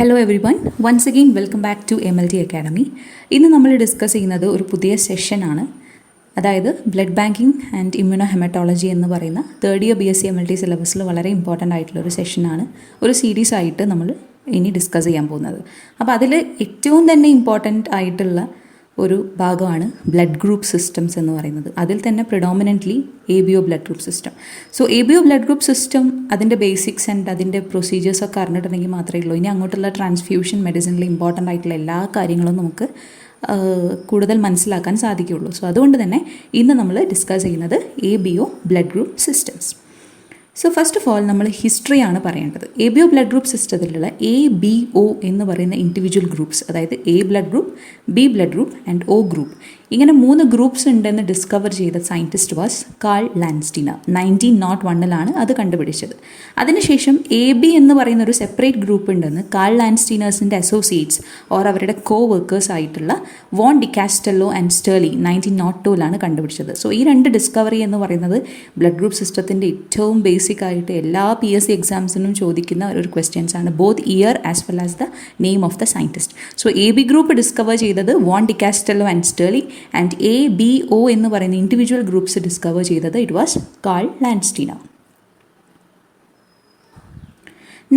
Hello everyone, once again welcome back to MLT academy. ഇന്ന് നമ്മൾ discuss ചെയ്യുന്നത് ഒരു പുതിയ സെഷനാണ്. അതായത് blood banking and immunohaematology എന്ന് പറയുന്ന തേർഡ് ഇയർ BSc MLT സിലബസിൽ വളരെ ഇമ്പോർട്ടൻ്റ് ആയിട്ടുള്ളൊരു സെഷനാണ്. ഒരു സീരീസ് ആയിട്ട് നമ്മൾ ഇനി ഡിസ്കസ് ചെയ്യാൻ പോകുന്നത്. അപ്പോൾ അതിൽ ഏറ്റവും തന്നെ ഇമ്പോർട്ടൻ്റ് ആയിട്ടുള്ള ഒരു ഭാഗമാണ് ബ്ലഡ് ഗ്രൂപ്പ് സിസ്റ്റംസ് എന്ന് പറയുന്നത്. അതിൽ തന്നെ predominantly ABO blood group system. So ABO blood group system അതിൻ്റെ ബേസിക്സ് ആൻഡ് അതിൻ്റെ പ്രൊസീജിയേഴ്സൊക്കെ അറിഞ്ഞിട്ടുണ്ടെങ്കിൽ മാത്രമേ ഉള്ളൂ ഇനി അങ്ങോട്ടുള്ള ട്രാൻസ്ഫ്യൂഷൻ മെഡിസിനിൽ ഇമ്പോർട്ടൻ്റ് ആയിട്ടുള്ള എല്ലാ കാര്യങ്ങളും നമുക്ക് കൂടുതൽ മനസ്സിലാക്കാൻ സാധിക്കുകയുള്ളൂ. സോ അതുകൊണ്ട് തന്നെ ഇന്ന് നമ്മൾ ഡിസ്കസ് ചെയ്യുന്നത് ABO blood group systems. So first of all നമ്മൾ ഹിസ്റ്ററിയാണ് പറയേണ്ടത്. ABO ബ്ലഡ് ഗ്രൂപ്പ് സിസ്റ്റത്തിലുള്ള ABO എന്ന് പറയുന്ന ഇൻഡിവിജ്വൽ ഗ്രൂപ്പ്സ്, അതായത് A blood group, B blood group and O group, ഇങ്ങനെ 3 ഗ്രൂപ്പ്സ് ഉണ്ടെന്ന് ഡിസ്കവർ ചെയ്ത സയൻറ്റിസ്റ്റ് വാസ് കാൾ ലാൻസ്റ്റീനർ. 1901 അത് കണ്ടുപിടിച്ചത്. അതിനുശേഷം AB എന്ന് പറയുന്ന ഒരു സെപ്പറേറ്റ് ഗ്രൂപ്പ് ഉണ്ടെന്ന് കാൾ ലാൻസ്റ്റീനേഴ്സിൻ്റെ അസോസിയേറ്റ്സ് ഓർ അവരുടെ വർക്കേഴ്സ് ആയിട്ടുള്ള വോൺ ഡിക്കാസ്റ്റെല്ലോ ആൻഡ് സ്റ്റേർലി 1902 കണ്ടുപിടിച്ചത്. സോ ഈ 2 ഡിസ്കവറി എന്ന് പറയുന്നത് ബ്ലഡ് ഗ്രൂപ്പ് സിസ്റ്റത്തിൻ്റെ ഏറ്റവും ബേസിക് ആയിട്ട് എല്ലാ PSC എക്സാംസിനും ചോദിക്കുന്ന ഒരു ക്വസ്റ്റ്യൻസ് ആണ്, both year as well as the name of the scientist. So AB group discover ചെയ്തത് von Decastello and Sturli, and ABO എന്ന് പറയുന്ന ഇൻഡിവിജ്വൽ ഗ്രൂപ്പ്സ് ഡിസ്കവർ ചെയ്തത് it was Karl Landsteiner.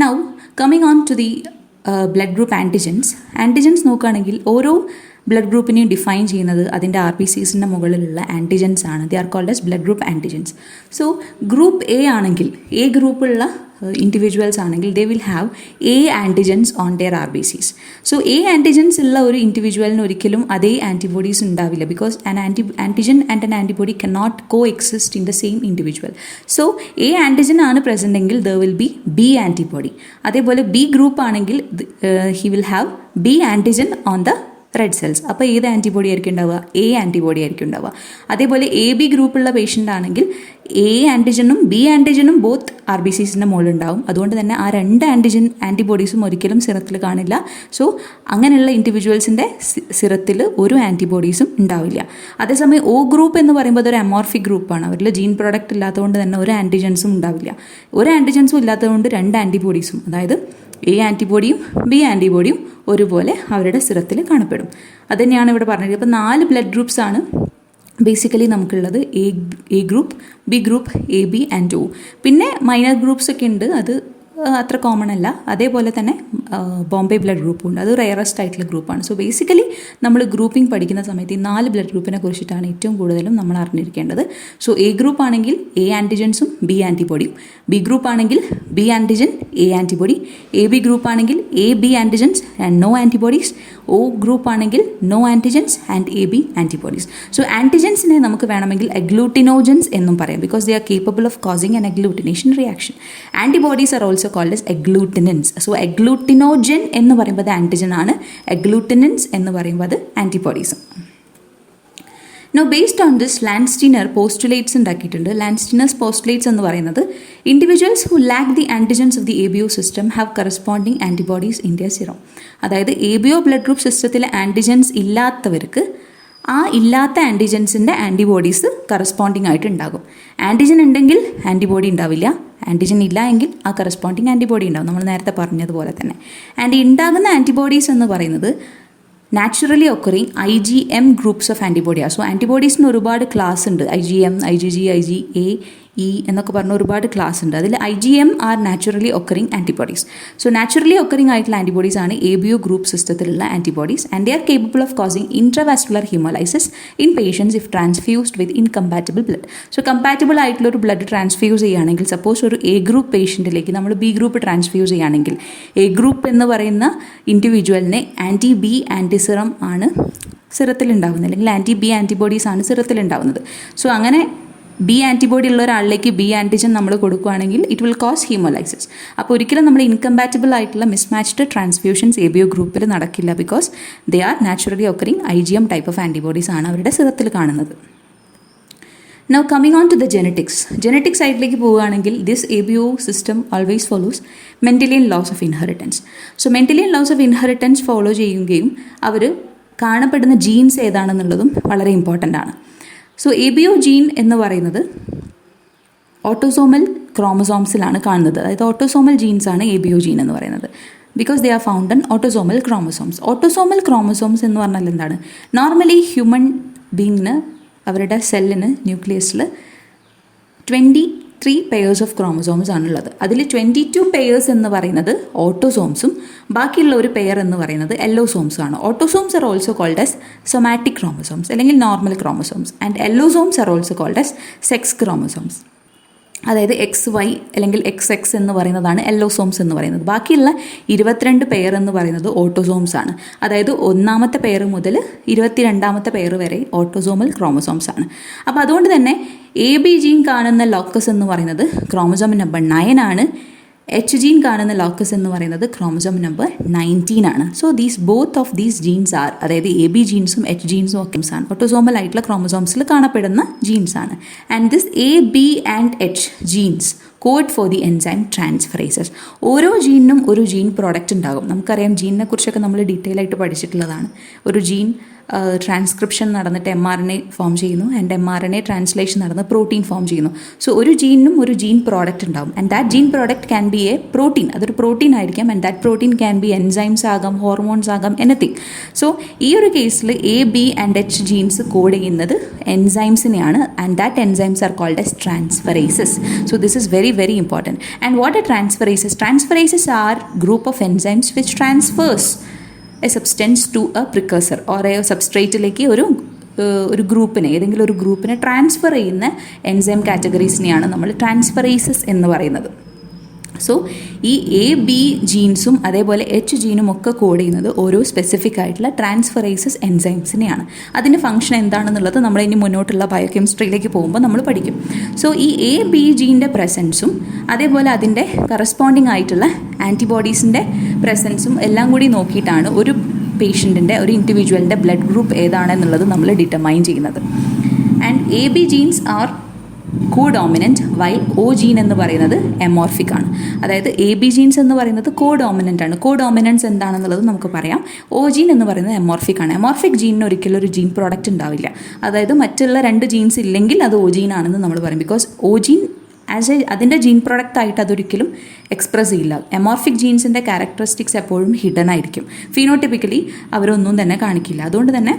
Now coming on to the blood group antigens നോക്കുകയാണെങ്കിൽ ഓരോ blood ഗ്രൂപ്പിനെയും define ചെയ്യുന്നത് അതിൻ്റെ RBCസിൻ്റെ മുകളിലുള്ള antigens ആണ്. They are called as blood group antigens. So group A ആണെങ്കിൽ, A ഗ്രൂപ്പുള്ള ഇൻഡിവിജ്വൽസ് ആണെങ്കിൽ they will have A antigens on their RBCs. So A antigens ഉള്ള ഒരു ഇൻഡിവിജ്വലിന് ഒരിക്കലും അതേ ആൻറ്റിബോഡീസ് ഉണ്ടാവില്ല, because antigen and an antibody cannot coexist in the same individual. So A antigen ആണ് പ്രസൻ്റ് എങ്കിൽ there will be B antibody. അതേപോലെ B group ആണെങ്കിൽ he will have B antigen on the red cells. അപ്പോൾ ഏത് antibody ആയിരിക്കും ഉണ്ടാവുക? A antibody ആയിരിക്കും ഉണ്ടാവുക. അതേപോലെ AB ഗ്രൂപ്പുള്ള പേഷ്യൻ്റ് ആണെങ്കിൽ A ആൻറ്റിജനും B ആൻറ്റിജനും ബോത്ത് RBCസിൻ്റെ മുകളിലുണ്ടാവും. അതുകൊണ്ട് തന്നെ ആ 2 ആൻറ്റിബോഡീസും ഒരിക്കലും സിറത്തിൽ കാണില്ല. സോ അങ്ങനെയുള്ള ഇൻഡിവിജ്വൽസിൻ്റെ സിറത്തിൽ ഒരു ആൻറ്റിബോഡീസും ഉണ്ടാവില്ല. അതേസമയം O ഗ്രൂപ്പ് എന്ന് പറയുമ്പോൾ അതൊരു അമോർഫിക് ഗ്രൂപ്പാണ്. അവരിൽ ജീൻ പ്രോഡക്റ്റ് ഇല്ലാത്തതുകൊണ്ട് തന്നെ ഒരു ആൻറ്റിജൻസും ഉണ്ടാവില്ല. ഒരു ആൻറ്റിജൻസും ഇല്ലാത്തതുകൊണ്ട് 2 ആൻറ്റിബോഡീസും, അതായത് A ആൻറ്റിബോഡിയും B ആൻറ്റിബോഡിയും ഒരുപോലെ അവരുടെ സിറത്തിൽ കാണപ്പെടും. അതുതന്നെയാണ് ഇവിടെ പറഞ്ഞത്. ഇപ്പോൾ 4 ബ്ലഡ് ഗ്രൂപ്പ്സ് ആണ് ബേസിക്കലി നമുക്കുള്ളത്. A group, B group, AB and O. പിന്നെ മൈനർ ഗ്രൂപ്പ്സ് ഒക്കെ ഉണ്ട്, അത് അത്ര കോമൺ അല്ല. അതേപോലെ തന്നെ ബോംബെ ബ്ലഡ് ഗ്രൂപ്പും ഉണ്ട്, അത് റയറസ്റ്റ് ആയിട്ടുള്ള ഗ്രൂപ്പാണ്. സോ ബേസിക്കലി നമ്മൾ ഗ്രൂപ്പിംഗ് പഠിക്കുന്ന സമയത്ത് ഈ 4 ബ്ലഡ് ഗ്രൂപ്പിനെ കുറിച്ചിട്ടാണ് ഏറ്റവും കൂടുതലും നമ്മൾ അറിഞ്ഞിരിക്കേണ്ടത്. സോ A ഗ്രൂപ്പ് ആണെങ്കിൽ A ആൻറ്റിജൻസും B ആൻറ്റിബോഡിയും, B ഗ്രൂപ്പ് ആണെങ്കിൽ B antigen A antibody, AB group ആണെങ്കിൽ AB antigens and no antibodies, O group ആണെങ്കിൽ no antigens and AB antibodies. So ആൻറ്റിജൻസിനെ നമുക്ക് വേണമെങ്കിൽ അഗ്ലൂട്ടിനോജൻസ് എന്നും പറയാം, because they are capable of causing an agglutination reaction. Antibodies are also called as agglutinins. So agglutinogen എന്ന് പറയുമ്പോൾ അത് antigen ആണ്, അഗ്ലൂട്ടിനൻസ് എന്ന് പറയുമ്പോൾ അത് antibodies. No based on this Landsteiner postulates ഉണ്ടാക്കിയിട്ടുണ്ട്. ലാൻസ്റ്റീനേഴ്സ് പോസ്റ്റുലേറ്റ്സ് എന്ന് പറയുന്നത് individuals who lack the antigens of the ABO system have corresponding antibodies in their serum. അതായത് ABO ബ്ലഡ് ഗ്രൂപ്പ് സിസ്റ്റത്തിലെ ആൻറ്റിജൻസ് ഇല്ലാത്തവർക്ക് ആ ഇല്ലാത്ത ആൻറ്റിജൻസിൻ്റെ ആൻറ്റിബോഡീസ് കറസ്പോണ്ടിങ് ആയിട്ട് ഉണ്ടാകും. ആൻറ്റിജൻ ഉണ്ടെങ്കിൽ ആൻറ്റിബോഡി ഉണ്ടാവില്ല, ആൻറ്റിജൻ ഇല്ല എങ്കിൽ ആ കറസ്പോണ്ടിങ് ആൻറ്റിബോഡി ഉണ്ടാവും, നമ്മൾ നേരത്തെ പറഞ്ഞതുപോലെ തന്നെ. ആൻഡ് ഉണ്ടാകുന്ന ആൻറ്റിബോഡീസ് എന്ന് പറയുന്നത് naturally occurring IgM groups of ആൻറ്റിബോഡിയാണ്. സോ ആൻറ്റിബോഡീസിന് ഒരുപാട് ക്ലാസ് ഉണ്ട്. IgM, IgG, IgA, E എന്നൊക്കെ പറഞ്ഞ ഒരുപാട് ക്ലാസ് ഉണ്ട്. അതിൽ IgM are naturally occurring antibodies. So naturally occurring ആയിട്ടുള്ള ആൻറ്റിബോഡീസ് ആണ് ABO ഗ്രൂപ്പ് സിസ്റ്റത്തിലുള്ള antibodies. And they are capable of causing intravascular haemolysis in patients if transfused with incompatible blood. So compatible ആയിട്ടുള്ള ഒരു ബ്ലഡ് ട്രാൻസ്ഫ്യൂസ് ചെയ്യുകയാണെങ്കിൽ, suppose ഒരു A group പേഷ്യൻറ്റിലേക്ക് നമ്മൾ B group transfuse ചെയ്യുകയാണെങ്കിൽ, A ഗ്രൂപ്പ് എന്ന് പറയുന്ന ഇൻഡിവിജ്വലിനെ ANTI-B ആൻറ്റിസിറം ആണ് സിറത്തിലുണ്ടാകുന്നത്, അല്ലെങ്കിൽ ANTI-B ആൻറ്റിബോഡീസ് ആണ് സിറത്തിലുണ്ടാകുന്നത്. സോ അങ്ങനെ B ആൻറ്റിബോഡി ഉള്ള ഒരാളിലേക്ക് B ആൻറ്റിജൻ നമ്മൾ കൊടുക്കുകയാണെങ്കിൽ ഇറ്റ് വിൽ കോസ് ഹീമോലൈസിസ്. അപ്പോൾ ഒരിക്കലും നമ്മൾ ഇൻകമ്പാറ്റബിൾ ആയിട്ടുള്ള മിസ്മാച്ച്ഡ് ട്രാൻസ്ഫ്യൂഷൻസ് ABO ഗ്രൂപ്പിൽ നടക്കില്ല, because they are naturally occurring IgM type of antibodies ആണ് അവരുടെ സിറത്തിൽ കാണുന്നത്. Now coming on to the genetic സൈഡിലേക്ക് പോവുകയാണെങ്കിൽ this ABO system always follows Mendelian laws of inheritance. So Mendelian laws of inheritance follow ചെയ്യുകയും അവർ കാണപ്പെടുന്ന ജീൻസ് ഏതാണെന്നുള്ളതും വളരെ ഇമ്പോർട്ടൻ്റ് ആണ്. സോ ABO ജീൻ എന്ന് പറയുന്നത് ഓട്ടോസോമൽ ക്രോമസോംസിലാണ് കാണുന്നത്, അതായത് ഓട്ടോസോമൽ ജീൻസാണ് ABO ജീൻ എന്ന് പറയുന്നത്. Because they are found in autosomal chromosomes. Autosomal chromosomes എന്ന് പറഞ്ഞാൽ എന്താണ്? നോർമലി ഹ്യൂമൻ ബീങ്ങിന് അവരുടെ സെല്ലിന് ന്യൂക്ലിയസിൽ 23 പെയേഴ്സ് ഓഫ് ക്രോമസോംസ് ആണുള്ളത്. അതിൽ 22 പെയേഴ്സ് എന്ന് പറയുന്നത് ഓട്ടോസോംസും ബാക്കിയുള്ള ഒരു പെയർ എന്ന് പറയുന്നത് എല്ലോസോംസും ആണ്. Autosomes are also called as somatic chromosomes അല്ലെങ്കിൽ normal chromosomes, and allosomes are also called as sex chromosomes. അതായത് XY അല്ലെങ്കിൽ XX എന്ന് പറയുന്നതാണ് എല്ലോസോംസ് എന്ന് പറയുന്നത്. ബാക്കിയുള്ള 22 പെയർ എന്ന് പറയുന്നത് ഓട്ടോസോംസ് ആണ്. അതായത് 1ാമത്തെ പെയർ മുതൽ 22ാമത്തെ പെയർ വരെ ഓട്ടോസോമൽ ക്രോമസോംസ് ആണ്. അപ്പോൾ അതുകൊണ്ട് തന്നെ AB ജീൻ കാണുന്ന ലോക്കസ് എന്ന് പറയുന്നത് ക്രോമസോം നമ്പർ 9 ആണ്. H ജീൻ കാണുന്ന ലോക്കസ് എന്ന് പറയുന്നത് ക്രോമസോം നമ്പർ 19 ആണ്. So both of these genes are, അതായത് AB ജീൻസും H ജീൻസും ഒക്കെ ആണ് ഓട്ടോസോമൽ ആയിട്ടുള്ള ക്രോമസോംസിൽ കാണപ്പെടുന്ന ജീൻസ് ആണ്. And this AB and H genes code for the enzyme transferases. ഓരോ ജീനിനും ഒരു ജീൻ പ്രോഡക്റ്റ് ഉണ്ടാകും. നമുക്കറിയാം, ജീനിനെ കുറിച്ചൊക്കെ നമ്മൾ ഡീറ്റെയിൽ ആയിട്ട് പഠിച്ചിട്ടുള്ളതാണ്. ഒരു ജീൻ ട്രാൻസ്ക്രിപ്ഷൻ നടന്നിട്ട് mRNA ഫോം ചെയ്യുന്നു, ആൻഡ് mRNA ട്രാൻസ്ലേഷൻ നടന്ന് പ്രോട്ടീൻ ഫോം ചെയ്യുന്നു. സോ ഒരു ജീനിനും ഒരു ജീൻ പ്രോഡക്റ്റ് ഉണ്ടാകും, and that gene product can be a protein. അതൊരു പ്രോട്ടീൻ ആയിരിക്കാം, and that protein can be enzymes ആകാം, ഹോർമോൺസ് ആകാം, എനിത്തിങ്. സോ ഈ ഒരു കേസിൽ AB and H genes code ചെയ്യുന്നത് എൻസൈംസിനെയാണ്, and that enzymes are called as transferases. So this is very very important. And what are transferases? Transferases are group of enzymes which transfers a substance to a precursor or a substrateലേക്ക് ഒരു ഗ്രൂപ്പിനെ, ഏതെങ്കിലും ഒരു ഗ്രൂപ്പിനെ transfer ചെയ്യുന്ന enzyme കാറ്റഗറീസിനെയാണ് നമ്മൾ ട്രാൻസ്ഫറേസസ് എന്ന് പറയുന്നത്. So ഈ AB ജീൻസും അതേപോലെ H ജീനും ഒക്കെ കോഡ് ചെയ്യുന്നത് ഓരോ സ്പെസിഫിക് ആയിട്ടുള്ള ട്രാൻസ്ഫറേസസ് എൻസൈംസിനെയാണ്. അതിൻ്റെ ഫംഗ്ഷൻ എന്താണെന്നുള്ളത് നമ്മൾ ഇനി മുന്നോട്ടുള്ള ബയോകെമിസ്ട്രിയിലേക്ക് പോകുമ്പോൾ നമ്മൾ പഠിക്കും. സോ ഈ AB ജീൻ്റെ പ്രസൻസും അതേപോലെ അതിൻ്റെ കറസ്പോണ്ടിങ് ആയിട്ടുള്ള ആൻറ്റിബോഡീസിൻ്റെ പ്രസൻസും എല്ലാം കൂടി നോക്കിയിട്ടാണ് ഒരു പേഷ്യൻറ്റിൻ്റെ, ഒരു ഇൻഡിവിജ്വലിൻ്റെ ബ്ലഡ് ഗ്രൂപ്പ് ഏതാണെന്നുള്ളത് നമ്മൾ ഡിറ്റർമൈൻ ചെയ്യുന്നത്. And AB genes are codominant, while O gene എന്ന് പറയുന്നത് എമോർഫിക് ആണ്. അതായത് AB ജീൻസ് എന്ന് പറയുന്നത് കോഡോമിനൻ്റ് ആണ്. കോഡോമിനൻസ് എന്താണെന്നുള്ളത് നമുക്ക് പറയാം. O ജീൻ എന്ന് പറയുന്നത് എമോർഫിക് ആണ്. എമോർഫിക് ജീനിന് ഒരിക്കലും ഒരു ജീൻ പ്രോഡക്റ്റ് ഉണ്ടാവില്ല. അതായത് മറ്റുള്ള 2 ജീൻസ് ഇല്ലെങ്കിൽ അത് O ജീൻ ആണെന്ന് നമ്മൾ പറയും. ബിക്കോസ് O ജീൻ അതിൻ്റെ ജീൻ പ്രോഡക്റ്റ് ആയിട്ട് അതൊരിക്കലും എക്സ്പ്രസ് ചെയ്യില്ല. എമോർഫിക് ജീൻസിൻ്റെ ക്യാരക്ടറിസ്റ്റിക്സ് എപ്പോഴും ഹിഡൻ ആയിരിക്കും. ഫീനോട്ടിപ്പിക്കലി അവരൊന്നും തന്നെ കാണിക്കില്ല. അതുകൊണ്ട് തന്നെ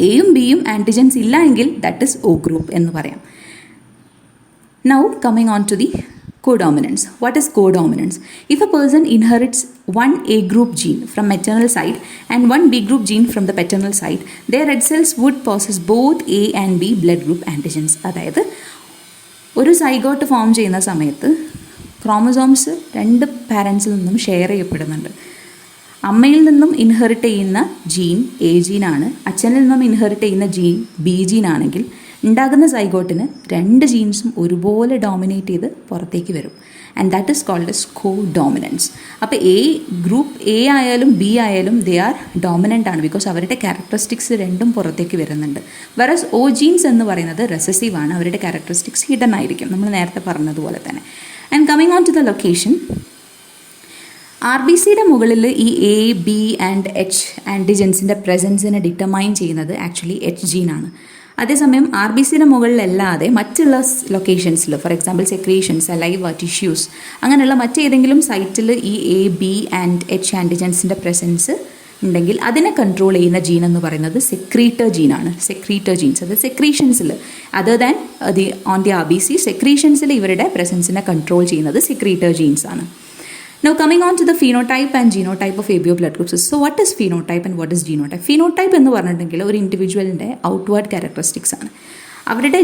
Aയും Bയും ആൻറ്റിജൻസ് ഇല്ല എങ്കിൽ ദാറ്റ് ഇസ് O ഗ്രൂപ്പ് എന്ന് പറയാം. Now coming on to the codominance. What is codominance? If a person inherits one A group gene from maternal side and one B group gene from the paternal side, their red cells would possess both A and B blood group antigens. അതായത് ഒരു zygote form ചെയ്യുന്ന സമയത്ത് chromosomes 2 പാരൻസിൽ നിന്നും share ചെയ്യപ്പെടുന്നുണ്ട്. അമ്മയിൽ നിന്നും inherit ചെയ്യുന്ന gene A ജീനാണ്, അച്ഛനിൽ നിന്നും ഇൻഹെറിറ്റ് ചെയ്യുന്ന ജീൻ B ജീനാണെങ്കിൽ ഉണ്ടാകുന്ന സൈഗോട്ടിന് 2 ജീൻസും ഒരുപോലെ ഡോമിനേറ്റ് ചെയ്ത് പുറത്തേക്ക് വരും. And that is called as codominance. അപ്പോൾ ഗ്രൂപ്പ് A ആയാലും B ആയാലും ദേ ആർ ഡോമിനൻ്റ് ആണ്, ബിക്കോസ് അവരുടെ ക്യാരക്ടറിസ്റ്റിക്സ് രണ്ടും പുറത്തേക്ക് വരുന്നുണ്ട്. വെറസ് O ജീൻസ് എന്ന് പറയുന്നത് റെസസീവ് ആണ്, അവരുടെ ക്യാരക്ടറിസ്റ്റിക്സ് ഹിഡൻ ആയിരിക്കും, നമ്മൾ നേരത്തെ പറഞ്ഞതുപോലെ തന്നെ. And coming on to the location, RBCയുടെ മുകളിൽ ഈ A, B ആൻഡ് H ആൻറ്റിജൻസിൻ്റെ പ്രസൻസിനെ ഡിറ്റർമൈൻ ചെയ്യുന്നത് ആക്ച്വലി H ജീനാണ്. അതേസമയം RBCയുടെ മുകളിലല്ലാതെ മറ്റുള്ള ലൊക്കേഷൻസിൽ, for example secretions, saliva, tissues, അങ്ങനെയുള്ള മറ്റേതെങ്കിലും സൈറ്റിൽ ഈ A, B ആൻഡ് H ആൻറ്റിജൻസിൻ്റെ പ്രസൻസ് ഉണ്ടെങ്കിൽ അതിനെ കൺട്രോൾ ചെയ്യുന്ന ജീൻ എന്ന് പറയുന്നത് സെക്രീറ്റർ ജീനാണ്. സെക്രീറ്റർ ജീൻസ്, അത് സെക്രീഷൻസിൽ other than on the RBC, സെക്രീഷൻസിൽ ഇവരുടെ പ്രസൻസിനെ കൺട്രോൾ ചെയ്യുന്നത് സെക്രീറ്റർ ജീൻസ് ആണ്. Now coming on to the phenotype and genotype of ABO blood groups. So what is phenotype and what is genotype? Phenotype എന്ന് പറഞ്ഞിട്ടുണ്ടെങ്കിൽ ഒരു ഇൻഡിവിജ്വലിൻ്റെ ഔട്ട്വേർഡ് ക്യാരക്ടറിസ്റ്റിക്സ് ആണ്. അവരുടെ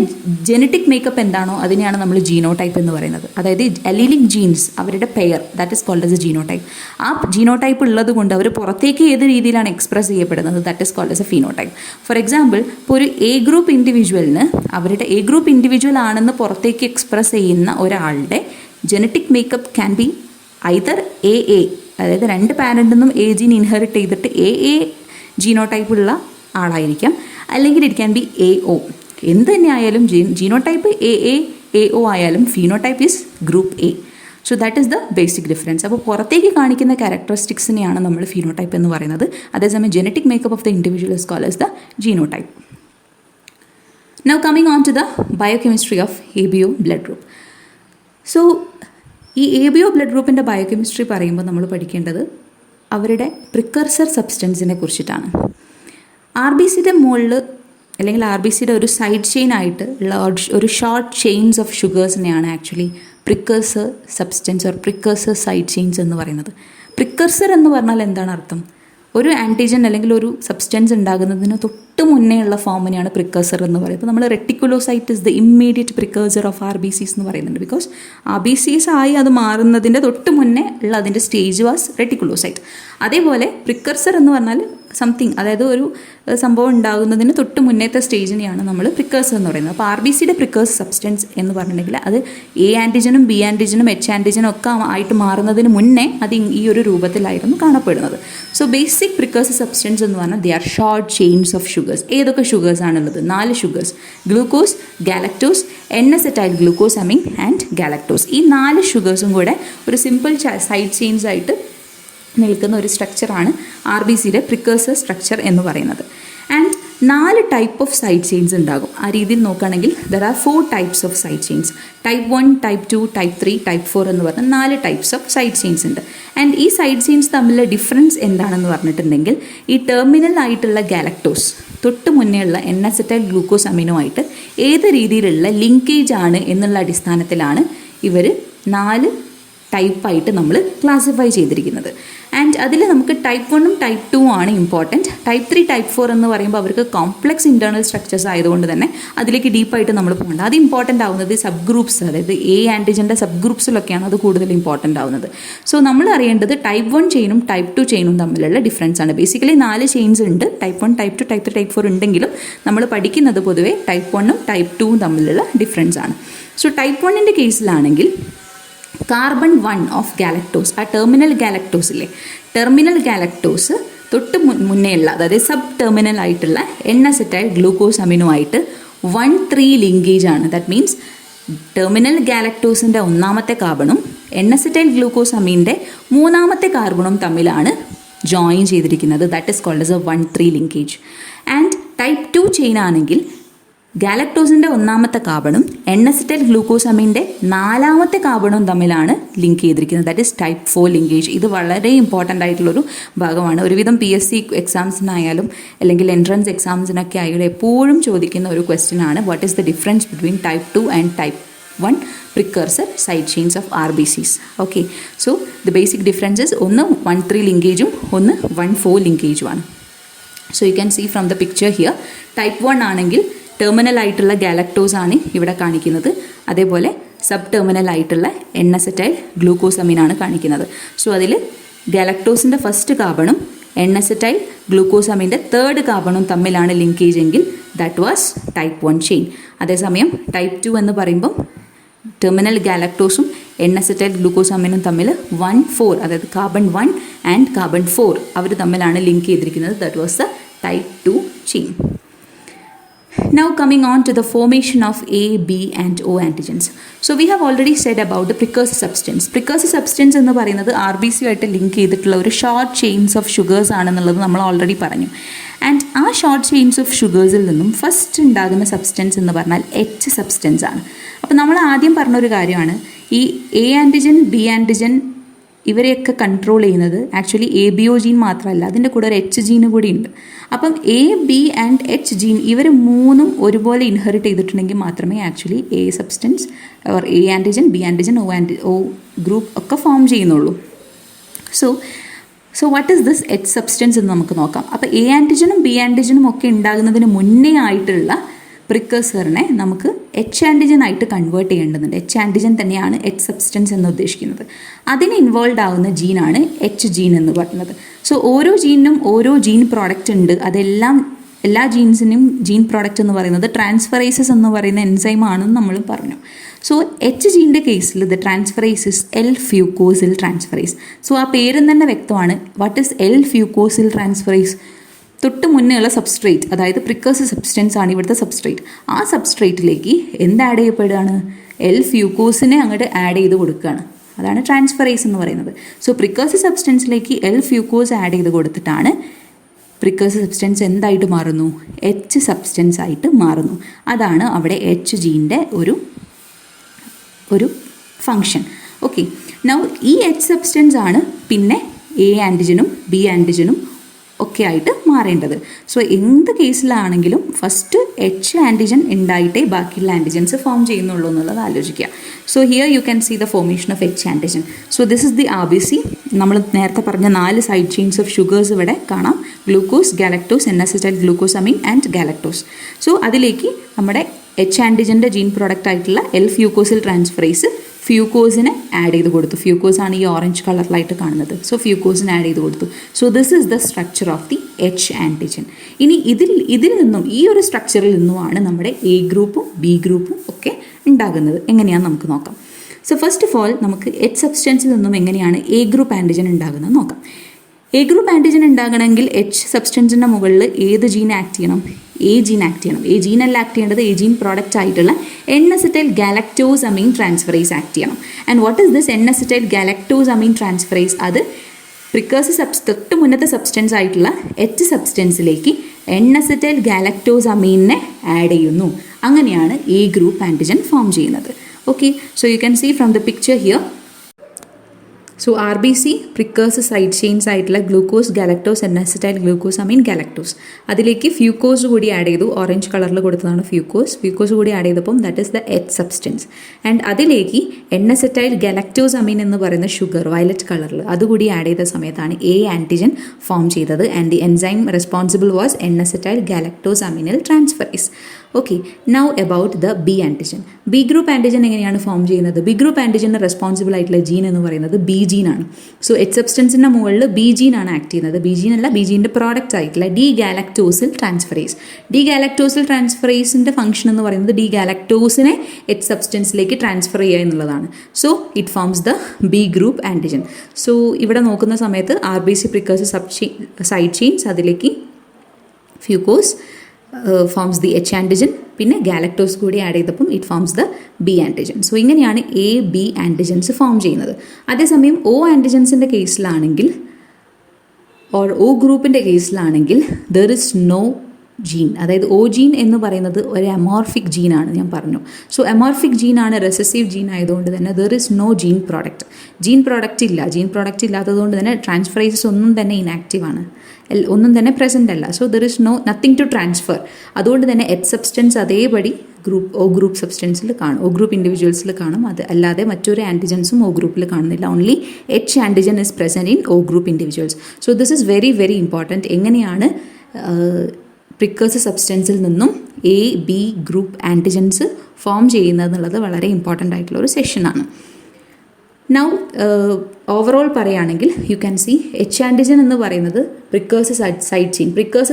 ജെനറ്റിക് മേക്കപ്പ് എന്താണോ അതിനെയാണ് നമ്മൾ ജീനോടൈപ്പ് എന്ന് പറയുന്നത്. അതായത് അലീലിക് ജീൻസ്, അവരുടെ pair, that is called as a genotype. ആ ജീനോടൈപ്പ് ഉള്ളത് കൊണ്ട് അവർ പുറത്തേക്ക് ഏത് രീതിയിലാണ് എക്സ്പ്രസ് ചെയ്യപ്പെടുന്നത്, that is called as a phenotype. For example, ഇപ്പോൾ ഒരു A ഗ്രൂപ്പ് ഇൻഡിവിജ്വലിന് അവരുടെ A ഗ്രൂപ്പ് ഇൻഡിവിജ്വൽ ആണെന്ന് പുറത്തേക്ക് എക്സ്പ്രസ് ചെയ്യുന്ന ഒരാളുടെ genetic makeup can be either AA, അതായത് 2 പാരൻറ്റിൽ നിന്നും A ജീൻ ഇൻഹെറിറ്റ് ചെയ്തിട്ട് AA ജീനോടൈപ്പ് ഉള്ള ആളായിരിക്കാം, അല്ലെങ്കിൽ ഇറ്റ് ക്യാൻ ബി AO. എന്ത് തന്നെ ആയാലും ജീനോടൈപ്പ് AA, AO ആയാലും phenotype is group A. So that is the basic difference. അപ്പോൾ പുറത്തേക്ക് കാണിക്കുന്ന ക്യാരക്ടറിസ്റ്റിക്സിനെയാണ് നമ്മൾ ഫീനോടൈപ്പ് എന്ന് പറയുന്നത്. അതേസമയം genetic makeup of the individual is called as the genotype. Now coming on to the biochemistry of ABO blood group. So ഈ ABO blood ഗ്രൂപ്പിൻ്റെ ബയോകെമിസ്ട്രി പറയുമ്പോൾ നമ്മൾ പഠിക്കേണ്ടത് അവരുടെ പ്രിക്കർസർ സബ്സ്റ്റൻസിനെ കുറിച്ചിട്ടാണ്. RBCയുടെ മുകളിൽ അല്ലെങ്കിൽ RBCയുടെ ഒരു സൈഡ് ചെയിൻ ആയിട്ട് ഉള്ള ഒരു ഷോർട്ട് ചെയിൻസ് ഓഫ് ഷുഗേഴ്സിനെയാണ് actually precursor substance or precursor side chains എന്ന് പറയുന്നത്. പ്രിക്കർസർ എന്ന് പറഞ്ഞാൽ എന്താണ് അർത്ഥം? ഒരു ആൻറ്റിജൻ അല്ലെങ്കിൽ ഒരു സബ്സ്റ്റൻസ് ഉണ്ടാകുന്നതിന് തൊട്ട് മുന്നേ ഉള്ള ഫോമിനെയാണ് പ്രിക്കർസർ എന്ന് പറയുന്നത്. ഇപ്പോൾ നമ്മൾ reticulocyte is the immediate precursor of RBCs എന്ന് പറയുന്നുണ്ട്. ബിക്കോസ് RBCs ആയി അത് മാറുന്നതിൻ്റെ തൊട്ട് മുന്നേ ഉള്ള അതിൻ്റെ സ്റ്റേജ് വാസ് റെറ്റിക്കുലോസൈറ്റ്. അതേപോലെ പ്രിക്കർസർ എന്ന് പറഞ്ഞാൽ സംതിങ്, അതായത് ഒരു സംഭവം ഉണ്ടാകുന്നതിന് തൊട്ട് മുന്നേത്തെ സ്റ്റേജിനെയാണ് നമ്മൾ പ്രിക്കേഴ്സർ എന്ന് പറയുന്നത്. അപ്പോൾ RBCയുടെ പ്രിക്കേഴ്സ് സബ്സ്റ്റൻസ് എന്ന് പറഞ്ഞിട്ടുണ്ടെങ്കിൽ അത് A ആൻറ്റിജനും B ആൻറ്റിജനും H ആൻറ്റിജനും ഒക്കെ ആയിട്ട് മാറുന്നതിന് മുന്നേ അത് ഈ ഒരു രൂപത്തിലായിരുന്നു കാണപ്പെടുന്നത്. സോ ബേസിക് പ്രിക്കേഴ്സ് സബ്സ്റ്റൻസ് എന്ന് പറഞ്ഞാൽ they are short chains of sugars. ഏതൊക്കെ ഷുഗേഴ്സ് ആണുള്ളത്? 4 sugars: glucose, galactose, N acetyl glucosamine and galactose. ഈ 4 ഷുഗേഴ്സും കൂടെ ഒരു സിമ്പിൾ സൈഡ് ചെയിൻസ് ആയിട്ട് നിൽക്കുന്ന ഒരു സ്ട്രക്ചറാണ് RBCയുടെ പ്രിക്കേഴ്സർ സ്ട്രക്ചർ എന്ന് പറയുന്നത്. And 4 type of side chains ഉണ്ടാകും. ആ രീതിയിൽ നോക്കുകയാണെങ്കിൽ there are 4 types of side chains. Type 1, type 2, type 3, type 4 എന്ന് പറഞ്ഞ 4 ടൈപ്സ് ഓഫ് സൈഡ് ചെയിൻസ് ഉണ്ട്. ആൻഡ് ഈ സൈഡ് ചെയിൻസ് തമ്മിലുള്ള ഡിഫറൻസ് എന്താണെന്ന് പറഞ്ഞിട്ടുണ്ടെങ്കിൽ ഈ ടെർമിനൽ ആയിട്ടുള്ള ഗാലക്ടോസ് തൊട്ട് മുന്നേ ഉള്ള N-അസറ്റൈൽ ഗ്ലൂക്കോസ് അമിനുമായിട്ട് ഏത് രീതിയിലുള്ള ലിങ്കേജ് ആണ് എന്നുള്ള അടിസ്ഥാനത്തിലാണ് ഇവർ 4 ടൈപ്പായിട്ട് നമ്മൾ ക്ലാസിഫൈ ചെയ്തിരിക്കുന്നത്. ആൻഡ് അതിൽ നമുക്ക് ടൈപ്പ് 1ഉം ടൈപ്പ് 2ഉം ആണ് ഇമ്പോർട്ടൻറ്റ്. ടൈപ്പ് 3, ടൈപ്പ് 4 എന്ന് പറയുമ്പോൾ അവർക്ക് കോംപ്ലക്സ് ഇൻറ്റേർണൽ സ്ട്രക്ചേഴ്സ് ആയതുകൊണ്ട് തന്നെ അതിലേക്ക് ഡീപ്പായിട്ട് നമ്മൾ പോകേണ്ട. അത് ഇമ്പോർട്ടൻ്റ് ആവുന്നത് സബ് ഗ്രൂപ്പ്സ്, അതായത് A ആൻറ്റിജൻ്റെ സബ് ഗ്രൂപ്പ്സിലൊക്കെയാണ് അത് കൂടുതൽ ഇമ്പോർട്ടൻ്റ് ആവുന്നത്. സോ നമ്മൾ അറിയേണ്ടത് ടൈപ്പ് 1 ചെയിനും ടൈപ്പ് 2 ചെയിനും തമ്മിലുള്ള ഡിഫറൻസ് ആണ്. ബേസിക്കലി 4 ചെയിൻസ് ഉണ്ട്. ടൈപ്പ് 1, ടൈപ്പ് 2, ടൈപ്പ് 3, ടൈപ്പ് 4 ഉണ്ടെങ്കിലും നമ്മൾ പഠിക്കുന്നത് പൊതുവേ ടൈപ്പ് 1ഉം ടൈപ്പ് 2ഉം തമ്മിലുള്ള ഡിഫറൻസ് ആണ്. സോ ടൈപ്പ് 1ൻ്റെ കേസിലാണെങ്കിൽ കാർബൺ 1 ഓഫ് ഗാലക്ടോസ്, ആ ടെർമിനൽ ഗാലക്ടോസ് ഇല്ലേ, ടെർമിനൽ ഗാലക്ടോസ് തൊട്ട് മുന്നേ ഉള്ള, അതായത് സബ് ടെർമിനൽ ആയിട്ടുള്ള N-അസറ്റൈൽ ഗ്ലൂക്കോസ് അമിനുമായിട്ട് 1,3 ലിങ്കേജ് ആണ്. ദാറ്റ് മീൻസ് ടെർമിനൽ ഗാലക്ടോസിൻ്റെ 1ാമത്തെ കാർബണും N-അസറ്റൈൽ ഗ്ലൂക്കോസ് അമീൻ്റെ 3ാമത്തെ കാർബണും തമ്മിലാണ് ജോയിൻ ചെയ്തിരിക്കുന്നത്. That is called as a 1,3 linkage. And type 2 chain ആണെങ്കിൽ ഗാലക്ടോസിൻ്റെ 1ാമത്തെ കാർബണും N-അസറ്റൈൽ ഗ്ലൂക്കോസമീൻ്റെ 4ാമത്തെ കാർബണും തമ്മിലാണ് ലിങ്ക് ചെയ്തിരിക്കുന്നത്. That is type 4 linkage. ഇത് വളരെ ഇമ്പോർട്ടൻ്റ് ആയിട്ടുള്ളൊരു ഭാഗമാണ്. ഒരുവിധം PSC എക്സാംസിനായാലും അല്ലെങ്കിൽ എൻട്രൻസ് എക്സാംസിനൊക്കെ ആയാലും എപ്പോഴും ചോദിക്കുന്ന ഒരു ക്വസ്റ്റ്യൻ ആണ്, what is the difference between type 2 and type 1 precursor side chains of RBCs. Okay, so the basic differences ഒന്ന് 1,3 ലിങ്കേജും ഒന്ന് 1,4 ലിങ്കേജുമാണ്. So you can see from the picture here. Type 1 ആണെങ്കിൽ ടെർമിനൽ ആയിട്ടുള്ള ഗാലക്ടോസ് ആണ് ഇവിടെ കാണിക്കുന്നത്. അതേപോലെ സബ് ടെർമിനൽ ആയിട്ടുള്ള N-അസറ്റൈൽ ഗ്ലൂക്കോസമീനാണ് കാണിക്കുന്നത്. സോ അതിൽ ഗാലക്ടോസിൻ്റെ ഫസ്റ്റ് കാർബണും N-അസറ്റൈൽ ഗ്ലൂക്കോസമീൻ്റെ 3rd കാർബണും തമ്മിലാണ് ലിങ്കേജ് എങ്കിൽ ദാറ്റ് വാസ് ടൈപ്പ് 1 ചെയിൻ. അതേസമയം ടൈപ്പ് 2 എന്ന് പറയുമ്പം ടെർമിനൽ ഗാലക്ടോസും N-അസറ്റൈൽ ഗ്ലൂക്കോസമീനും തമ്മിൽ 1,4, അതായത് കാർബൺ 1 ആൻഡ് കാർബൺ 4 അവർ തമ്മിലാണ് ലിങ്ക് ചെയ്തിരിക്കുന്നത്. That was the type 2 chain. Now coming on to the formation of A, B and O antigens. So we have already said about the precursor substance. Precursor substance എന്ന് പറയുന്നത് RBC ആയിട്ട് link ചെയ്തിട്ടുള്ള ഒരു short chains of sugars ആണെന്നുള്ളത് നമ്മൾ already പറഞ്ഞു. And ആ short chains of ഷുഗേഴ്സിൽ നിന്നും ഫസ്റ്റ് ഉണ്ടാകുന്ന സബ്സ്റ്റൻസ് എന്ന് പറഞ്ഞാൽ H സബ്സ്റ്റൻസ് ആണ്. അപ്പോൾ നമ്മൾ ആദ്യം പറഞ്ഞൊരു കാര്യമാണ്, ഈ A ആൻറ്റിജൻ, B ആൻറ്റിജൻ ഇവരെയൊക്കെ കൺട്രോൾ ചെയ്യുന്നത് ആക്ച്വലി ABO ജീൻ മാത്രമല്ല, അതിൻ്റെ കൂടെ ഒരു H ജീന് കൂടി ഉണ്ട്. അപ്പം A, B and H gene ഇവർ മൂന്നും ഒരുപോലെ ഇൻഹെറിറ്റ് ചെയ്തിട്ടുണ്ടെങ്കിൽ മാത്രമേ actually A substance or A antigen, B antigen, O group ഒക്കെ ഫോം ചെയ്യുന്നുള്ളൂ. So what is this H substance എന്ന് നമുക്ക് നോക്കാം. അപ്പോൾ A ആൻറ്റിജനും B ആൻറ്റിജനും ഒക്കെ ഉണ്ടാകുന്നതിന് മുന്നേ ആയിട്ടുള്ള പ്രിക്കർസറിനെ നമുക്ക് H ആൻറ്റിജൻ ആയിട്ട് കൺവേർട്ട് ചെയ്യേണ്ടതുണ്ട്. H ആൻറ്റിജൻ തന്നെയാണ് H സബ്സ്റ്റൻസ് എന്ന് ഉദ്ദേശിക്കുന്നത്. അതിന് ഇൻവോൾവ് ആവുന്ന ജീനാണ് H ജീൻ എന്ന് പറയുന്നത്. സോ ഓരോ ജീനിനും ഓരോ ജീൻ പ്രോഡക്റ്റ് ഉണ്ട്. എല്ലാ ജീൻസിനും ജീൻ പ്രോഡക്റ്റ് എന്ന് പറയുന്നത് ട്രാൻസ്ഫറൈസസ് എന്ന് പറയുന്ന എൻസൈം ആണെന്ന് നമ്മൾ പറഞ്ഞു. സോ H ജീൻ്റെ കേസിൽ ദ ട്രാൻസ്ഫറൈസിസ് L-ഫ്യൂക്കോസിൽ ട്രാൻസ്ഫറൈസ്. സോ ആ പേരും തന്നെ വ്യക്തമാണ്. What is L fucosyl transferase? തൊട്ട് മുന്നേ ഉള്ള സബ്സ്ട്രേറ്റ്, അതായത് പ്രിക്കർസർ സബ്സ്റ്റൻസ് ആണ് ഇവിടുത്തെ സബ്സ്ട്രേറ്റ്. ആ സബ്സ്ട്രേറ്റിലേക്ക് എന്ത് ആഡ് ചെയ്യപ്പെടുകയാണ്? L-ഫ്യൂക്കോസിനെ അങ്ങോട്ട് ആഡ് ചെയ്ത് കൊടുക്കുകയാണ്. അതാണ് ട്രാൻസ്ഫറൈസ് എന്ന് പറയുന്നത്. സോ പ്രിക്കർസർ സബ്സ്റ്റൻസിലേക്ക് L-ഫ്യൂക്കോസ് ആഡ് ചെയ്ത് കൊടുത്തിട്ടാണ് പ്രിക്കർസർ സബ്സ്റ്റൻസ് എന്തായിട്ട് മാറുന്നു? H സബ്സ്റ്റൻസ് ആയിട്ട് മാറുന്നു. അതാണ് അവിടെ H ജീൻ്റെ ഒരു ഫങ്ഷൻ. ഓക്കെ, നൗ ഈ എച്ച് സബ്സ്റ്റൻസ് ആണ് പിന്നെ എ ആൻറ്റിജനും ബി ആൻറ്റിജനും ഒക്കെ ആയിട്ട് മാറേണ്ടത്. സോ എന്ത് കേസിലാണെങ്കിലും ഫസ്റ്റ് എച്ച് ആൻറ്റിജൻ ഉണ്ടായിട്ടേ ബാക്കിയുള്ള ആൻറ്റിജൻസ് ഫോം ചെയ്യുന്നുള്ളൂ എന്നുള്ളത് ആലോചിക്കുക. So here you can see the formation of H antigen. So this is the RBC. നമ്മൾ നേരത്തെ പറഞ്ഞ 4 സൈഡ് ചെയിൻസ് ഓഫ് ഷുഗേഴ്സ് ഇവിടെ കാണാം. Glucose, galactose, N-acetyl glucosamine and galactose. So അതിലേക്ക് നമ്മുടെ എച്ച് ആൻറ്റിജൻ്റെ ജീൻ പ്രോഡക്റ്റ് ആയിട്ടുള്ള L-ഫ്യൂക്കോസിൽ ട്രാൻസ്ഫറേസ് ഫ്യൂക്കോസിനെ ആഡ് ചെയ്ത് കൊടുത്തു. ഫ്യൂക്കോസ് ആണ് ഈ ഓറഞ്ച് കളറിലായിട്ട് കാണുന്നത്. സോ ഫ്യൂക്കോസിനെ ആഡ് ചെയ്ത് കൊടുത്തു. So this is the structure of the H antigen. ഇനി ഇതിൽ നിന്നും ഈ ഒരു സ്ട്രക്ചറിൽ നിന്നുമാണ് നമ്മുടെ എ ഗ്രൂപ്പും ബി ഗ്രൂപ്പും ഒക്കെ ഉണ്ടാകുന്നത്. എങ്ങനെയാണെന്ന് നമുക്ക് നോക്കാം. സോ ഫസ്റ്റ് ഓഫ് ഓൾ നമുക്ക് എച്ച് സബ്സ്റ്റൻസിൽ നിന്നും എങ്ങനെയാണ് എ ഗ്രൂപ്പ് ആൻറ്റിജൻ ഉണ്ടാകുന്നത് നോക്കാം. എ ഗ്രൂപ്പ് ആൻറ്റിജൻ ഉണ്ടാകണമെങ്കിൽ എച്ച് സബ്സ്റ്റൻസിൻ്റെ മുകളിൽ ഏത് ജീൻ ആക്ട് ചെയ്യണം? എ ജീൻ ആക്ട് ചെയ്യണം. എ ജീനല്ല ആക്ട് ചെയ്യേണ്ടത്, എ ജീൻ പ്രോഡക്റ്റ് ആയിട്ടുള്ള N-acetyl galactosamine transferase ആക്ട് ചെയ്യണം. And what is this N-acetyl galactosamine transferase? അത് പ്രിക്കേഴ്സർ തൊട്ട് മുന്നത്തെ സബ്സ്റ്റൻസ് ആയിട്ടുള്ള എച്ച് സബ്സ്റ്റൻസിലേക്ക് N-acetyl galactosamine ആഡ് ചെയ്യുന്നു. അങ്ങനെയാണ് എ ഗ്രൂപ്പ് ആൻറ്റിജൻ ഫോം ചെയ്യുന്നത്. Okay, so you can see from the picture here. So RBC precursor side chains ആയിട്ടുള്ള glucose, galactose, N-acetyl glucosamine, galactose. അതിലേക്ക് fucose കൂടി ആഡ് ചെയ്തു. ഓറഞ്ച് കളറിൽ കൊടുത്തതാണ് ഫ്യൂക്കോസ് കൂടി ആഡ് ചെയ്തപ്പം that is the H substance. And അതിലേക്ക് N-acetyl galactosamine എന്ന് പറയുന്ന ഷുഗർ വയലറ്റ് കളറിൽ അതുകൂടി ആഡ് ചെയ്ത സമയത്താണ് എ ആൻറ്റിജൻ ഫോം ചെയ്തത്. And the enzyme responsible was N-acetyl galactosaminal transferase. Okay, now about the B antigen. B group antigen എങ്ങനെയാണ് form ചെയ്യുന്നത്? ബി ഗ്രൂപ്പ് ആൻറ്റിജന് റെസ്പോൺസിബിൾ ആയിട്ടുള്ള ജീൻ എന്ന് പറയുന്നത് ബി ജീനാണ്. സോ എച്ച് സബ്സ്റ്റൻസിൻ്റെ മുകളിൽ ബി ജീനാണ് ആക്ട് ചെയ്യുന്നത്. ബി ജീൻ അല്ല, B ജീൻ്റെ product ആയിട്ടുള്ള D ഗാലക്ടോസിൽ transferase. D ഗാലക്ടോസിൽ ട്രാൻസ്ഫറേസിൻ്റെ function എന്ന് പറയുന്നത് ഡി ഗാലക്ടോസിനെ എച്ച് സബ്സ്റ്റൻസിലേക്ക് ട്രാൻസ്ഫർ ചെയ്യുക എന്നുള്ളതാണ്. So it forms the B group antigen. So ഇവിടെ നോക്കുന്ന സമയത്ത് RBC പ്രിക്കേഴ്സർ സൈഡ് ചെയിൻസ്, അതിലേക്ക് fucose forms the H antigen, പിന്നെ ഗാലക്ടോസ് കൂടി ആഡ് ചെയ്തപ്പം it forms the B antigen. So ഇങ്ങനെയാണ് എ ബി ആൻറ്റിജൻസ് ഫോം ചെയ്യുന്നത്. അതേസമയം ഒ ആൻറ്റിജൻസിൻ്റെ കേസിലാണെങ്കിൽ ഒ ഗ്രൂപ്പിൻ്റെ കേസിലാണെങ്കിൽ ദർ ഇസ് നോ ജീൻ. അതായത് ഒ ജീൻ എന്ന് പറയുന്നത് ഒരു അമോർഫിക് ജീനാണ്, ഞാൻ പറഞ്ഞു. സോ അമോർഫിക് ജീനാണ്, റെസസീവ് ജീൻ ആയതുകൊണ്ട് തന്നെ there is no gene product. Gene product ഇല്ലാത്തതുകൊണ്ട് തന്നെ ട്രാൻസ്ഫറേസസ് ഒന്നും തന്നെ ഇനാക്റ്റീവ് ആണ്, ഒന്നും പ്രസൻ്റ് അല്ല. So there is nothing to transfer. അതുകൊണ്ട് തന്നെ എച്ച് സബ്സ്റ്റൻസ് അതേപടി ഒ ഗ്രൂപ്പ് സബ്സ്റ്റൻസിൽ കാണും, ഒ ഗ്രൂപ്പ് ഇൻഡിവിജ്വൽസിൽ കാണും. അത് അല്ലാതെ മറ്റൊരു ആൻറ്റിജൻസും ഒ ഗ്രൂപ്പിൽ കാണുന്നില്ല. Only H antigen is present in O group individuals. So this is very very important. എങ്ങനെയാണ് പ്രിക്കേഴ്സർ സബ്സ്റ്റൻസിൽ നിന്നും A B group antigens form ചെയ്യുന്നത് എന്നുള്ളത് വളരെ ഇമ്പോർട്ടൻ്റ് ആയിട്ടുള്ള ഒരു സെഷനാണ്. നൗ ഓവറോൾ പറയുകയാണെങ്കിൽ you can see H antigen എന്ന് പറയുന്നത് പ്രിക്കേഴ്സർ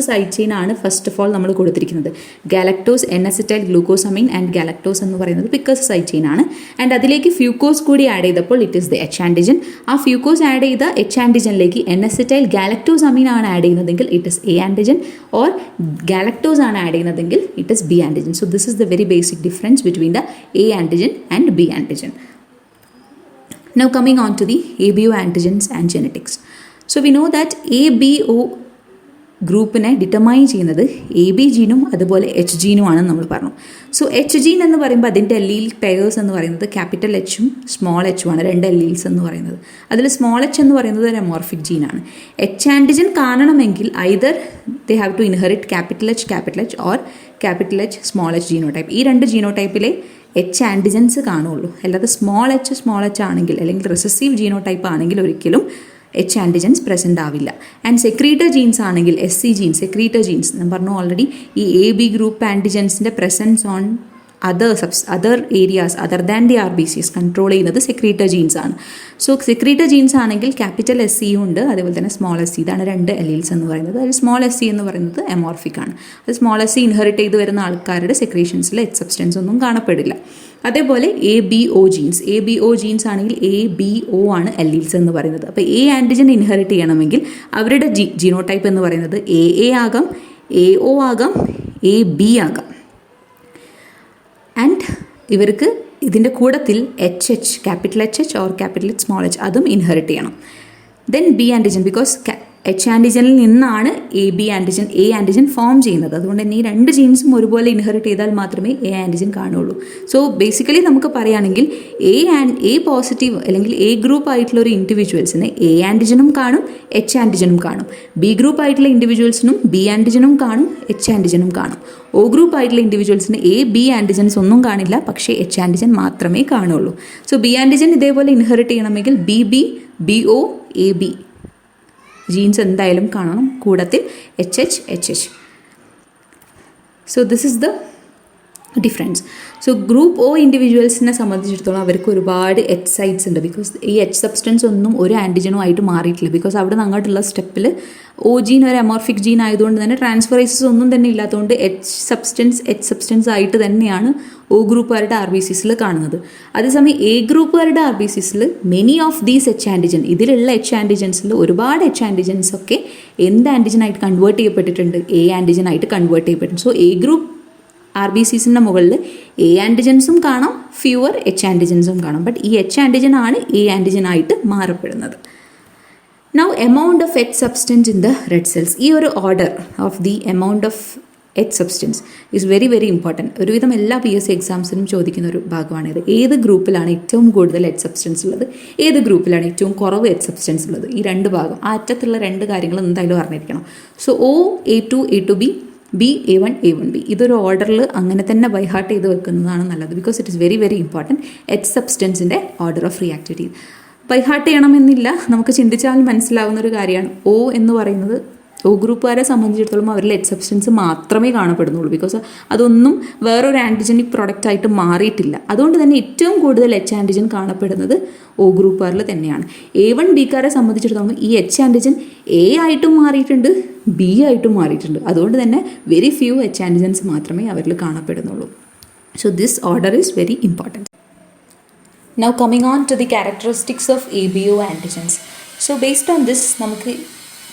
സൈഡ് ചെയിൻ ആണ് ഫസ്റ്റ് ഓഫ് ഓൾ നമ്മൾ കൊടുത്തിരിക്കുന്നത്. Galactose, N-acetyl glucosamine and galactose എന്ന് പറയുന്നത് പ്രിക്കേഴ്സർ സൈഡ് ചെയിൻ ആണ്. ആൻഡ് അതിലേക്ക് ഫ്യൂക്കോസ് കൂടി ആഡ് ചെയ്തപ്പോൾ it is the H antigen. ആ ഫ്യൂക്കോസ് ആഡ് ചെയ്ത എച്ച് ആൻറ്റിജനിലേക്ക് N-acetyl ഗാലക്ടോസമീൻ ആണ് ആഡ് ചെയ്യുന്നതെങ്കിൽ it is A antigen, or galactose ആണ് ആഡ് ചെയ്യുന്നതെങ്കിൽ it is B antigen. So this is the very basic difference between the A antigen and B antigen. Now coming on to the ABO antigens and genetics. So we know that ABO ഗ്രൂപ്പിനെ determine ചെയ്യുന്നത് A B ജീനും അതുപോലെ H ജീനും ആണെന്ന് നമ്മൾ പറഞ്ഞു. So H gene എന്ന് പറയുമ്പോൾ അതിൻ്റെ allele pairs എന്ന് പറയുന്നത് ക്യാപിറ്റൽ എച്ചും സ്മോൾ എച്ചും ആണ്, 2 അല്ലീൽസ് എന്ന് പറയുന്നത്. അതിൽ സ്മോൾ എച്ച് എന്ന് പറയുന്നത് ഒരു അമോർഫിക് ജീനാണ്. എച്ച് ആൻറ്റിജൻ കാണണമെങ്കിൽ either they have to inherit capital H or capital H small H genotype. ഈ 2 ജീനോടൈപ്പിലെ എച്ച് ആൻറ്റിജൻസ് കാണുള്ളൂ. അല്ലാതെ സ്മോൾ എച്ച് ആണെങ്കിൽ അല്ലെങ്കിൽ റിസസീവ് ജീനോടൈപ്പ് ആണെങ്കിൽ ഒരിക്കലും എച്ച് ആൻറ്റിജൻസ് പ്രസൻ്റ് ആവില്ല. ആൻഡ് സെക്രീറ്റർ ജീൻസ് ആണെങ്കിൽ SC ജീൻസ്, സെക്രീറ്റർ ജീൻസ് ഞാൻ പറഞ്ഞു ഓൾറെഡി, ഈ എ ബി ഗ്രൂപ്പ് ആൻറ്റിജൻസിൻ്റെ presence on other areas other than the RBCs control ചെയ്യുന്നത് സെക്രീറ്റർ ജീൻസ് ആണ്. സോ സെക്രീറ്റർ ജീൻസ് ആണെങ്കിൽ ക്യാപിറ്റൽ SC ഉണ്ട്, അതേപോലെ തന്നെ സ്മോൾ SC. ഇതാണ് 2 അലീൽസ് എന്ന് പറയുന്നത്. അതിൽ സ്മോൾ SC എന്ന് പറയുന്നത് അമോർഫിക് ആണ്. അത് സ്മോൾ SC ഇൻഹെറിറ്റ് ചെയ്ത് വരുന്ന ആൾക്കാരുടെ സെക്രീഷൻസിൽ എച്ച് സബ്സ്റ്റൻസ് ഒന്നും കാണപ്പെടില്ല. അതേപോലെ ABO ജീൻസ് ആണെങ്കിൽ ABO ആണ് അല്ലീൽസ് എന്ന് പറയുന്നത്. അപ്പോൾ എ ആൻറ്റിജൻ ഇൻഹെറിറ്റ് ചെയ്യണമെങ്കിൽ അവരുടെ ജീനോടൈപ്പ് എന്ന് പറയുന്നത് AA ആകാം, AO ആകാം, AB ആകാം. ആൻഡ് ഇവർക്ക് ഇതിൻ്റെ കൂടത്തിൽ capital H or capital H small H അതും ഇൻഹെറിറ്റ് ചെയ്യണം. Then B antigen, because H ആൻറ്റിജനിൽ നിന്നാണ് എ ആൻറ്റിജൻ ഫോം ചെയ്യുന്നത്. അതുകൊണ്ട് തന്നെ ഈ രണ്ട് ജീൻസും ഒരുപോലെ ഇൻഹെറിറ്റ് ചെയ്താൽ മാത്രമേ എ ആൻറ്റിജൻ കാണുള്ളൂ. സോ ബേസിക്കലി നമുക്ക് പറയുകയാണെങ്കിൽ എ പോസിറ്റീവ് അല്ലെങ്കിൽ എ ഗ്രൂപ്പ് ആയിട്ടുള്ള ഒരു ഇൻഡിവിജ്വൽസിന് എ ആൻറ്റിജനും കാണും, എച്ച് ആൻറ്റിജനും കാണും. ബി ഗ്രൂപ്പ് ആയിട്ടുള്ള ഇൻഡിവിജ്വൽസിനും ബി ആൻറ്റിജനും കാണും, എച്ച് ആൻറ്റിജനും കാണും. ഒ ഗ്രൂപ്പ് ആയിട്ടുള്ള ഇൻഡിവിജ്വൽസിന് എ ബി ആൻറ്റിജൻസ് ഒന്നും കാണില്ല, പക്ഷേ എച്ച് ആൻറ്റിജൻ മാത്രമേ കാണുള്ളൂ. സോ ബി ആൻറ്റിജൻ ഇതേപോലെ ഇൻഹെറിറ്റ് ചെയ്യണമെങ്കിൽ B O A B genes എന്തായാലും കാണണം, കൂടത്തിൽ H. So this is the difference. So group O ഇൻഡിവിജ്വൽസിനെ സംബന്ധിച്ചിടത്തോളം അവർക്ക് ഒരുപാട് എച്ച് സൈറ്റ്സ് ഉണ്ട്. ബിക്കോസ് ഈ എച്ച് സബ്സ്റ്റൻസ് ഒന്നും ഒരു ആൻറ്റിജനും ആയിട്ട് മാറിയിട്ടില്ല. ബിക്കോസ് അവിടെ നിന്ന് അങ്ങോട്ടുള്ള സ്റ്റെപ്പിൽ ഒ ജീൻ ഒരു അമോർഫിക് ജീൻ ആയതുകൊണ്ട് തന്നെ ട്രാൻസ്ഫറേസസ് ഒന്നും തന്നെ ഇല്ലാത്തതുകൊണ്ട് എച്ച് സബ്സ്റ്റൻസ് ആയിട്ട് തന്നെയാണ് ഒ ഗ്രൂപ്പുകാരുടെ ആർ ബി സിസിൽ കാണുന്നത്. അതേസമയം എ ഗ്രൂപ്പുകാരുടെ ആർ ബി സിസിൽ many of these H antigen, ഇതിലുള്ള എച്ച് ആൻറ്റിജൻസിൽ ഒരുപാട് എച്ച് ആൻറ്റിജൻസ് ഒക്കെ എന്ത് ആൻറ്റിജനായിട്ട് കൺവേർട്ട് ചെയ്യപ്പെട്ടിട്ടുണ്ട്? എ ആൻറ്റിജനായിട്ട് കൺവേർട്ട് ചെയ്യപ്പെട്ടിട്ടുണ്ട്. So A group R B സിസിൻ്റെ മുകളിൽ എ ആൻറ്റിജൻസും കാണാം, ഫ്യൂവർ എച്ച് ആൻറ്റിജൻസും കാണാം. ബട്ട് ഈ എച്ച് ആൻറ്റിജൻ ആണ് എ ആൻറ്റിജനായിട്ട് മാറപ്പെടുന്നത്. Now amount of H substance in the red cells. ഈ ഒരു order of the amount of H substance is very very important. ഒരുവിധം എല്ലാ PSC എക്സാംസിനും ചോദിക്കുന്ന ഒരു ഭാഗമാണിത്. ഏത് ഗ്രൂപ്പിലാണ് ഏറ്റവും കൂടുതൽ എച്ച് സബ്സ്റ്റൻസ് ഉള്ളത്, ഏത് ഗ്രൂപ്പിലാണ് ഏറ്റവും കുറവ് എച്ച് സബ്സ്റ്റൻസ് ഉള്ളത്? ഈ രണ്ട് ഭാഗം, ആ അറ്റത്തുള്ള രണ്ട് കാര്യങ്ങൾ എന്തായാലും അറിഞ്ഞിരിക്കണം. So O A2 A2B, B A1 A1B, ഇതൊരു ഓർഡറിൽ അങ്ങനെ തന്നെ ബൈഹാർട്ട് ചെയ്ത് വെക്കുന്നതാണ് നല്ലത്. Because it is very very important. H സബ്സ്റ്റൻസിൻ്റെ ഓർഡർ ഓഫ് റിയാക്ടിവിറ്റി ബൈഹാർട്ട് ചെയ്യണമെന്നില്ല, നമുക്ക് ചിന്തിച്ചാൽ മനസ്സിലാവുന്ന ഒരു കാര്യമാണ്. ഒ എന്ന് പറയുന്നത് ഒ ഗ്രൂപ്പുകാരെ സംബന്ധിച്ചിടത്തോളം അവരിൽ എച്ച് സബ്സ്റ്റൻസ് മാത്രമേ കാണപ്പെടുന്നുള്ളൂ. ബിക്കോസ് അതൊന്നും വേറൊരു ആൻറ്റിജനിക് പ്രോഡക്റ്റ് ആയിട്ട് മാറിയിട്ടില്ല. അതുകൊണ്ട് തന്നെ ഏറ്റവും കൂടുതൽ എച്ച് ആൻറ്റിജൻ കാണപ്പെടുന്നത് ഒ ഗ്രൂപ്പുകാരിൽ തന്നെയാണ്. A1 ബിക്കാരെ സംബന്ധിച്ചിടത്തോളം ഈ എച്ച് ആൻറ്റിജൻ എ ആയിട്ടും മാറിയിട്ടുണ്ട്, ബി ആയിട്ടും മാറിയിട്ടുണ്ട്. അതുകൊണ്ട് തന്നെ വെരി ഫ്യൂ എച്ച് ആൻറ്റിജൻസ് മാത്രമേ അവരിൽ കാണപ്പെടുന്നുള്ളൂ. So this order is very important. Now coming on to the characteristics of ABO antigens. So based on this നമുക്ക്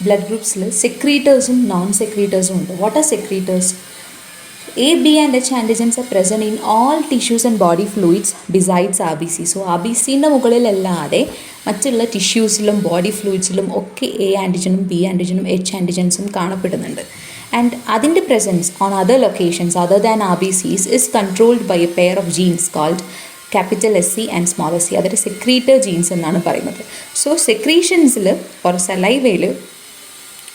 ബ്ലഡ് ഗ്രൂപ്പ്സിൽ സെക്രീറ്റേഴ്സും നോൺ സെക്രീറ്റേഴ്സും ഉണ്ട്. What are secretors? A, B and H antigens are present in all tissues and body fluids besides RBC. So RBCൻ്റെ മുകളിലല്ലാതെ മറ്റുള്ള ടിഷ്യൂസിലും body ഫ്ലൂയിഡ്സിലും ഒക്കെ A ആൻറ്റിജനും B ആൻറ്റിജനും H ആൻറ്റിജൻസും കാണപ്പെടുന്നുണ്ട്. And അതിൻ്റെ presence on other locations other than RBCs is controlled by a pair of genes called capital SC and small SC. അതൊരു സെക്രീറ്റർ genes എന്നാണ് പറയുന്നത്. So സെക്രീഷൻസിൽ or സലൈവയിൽ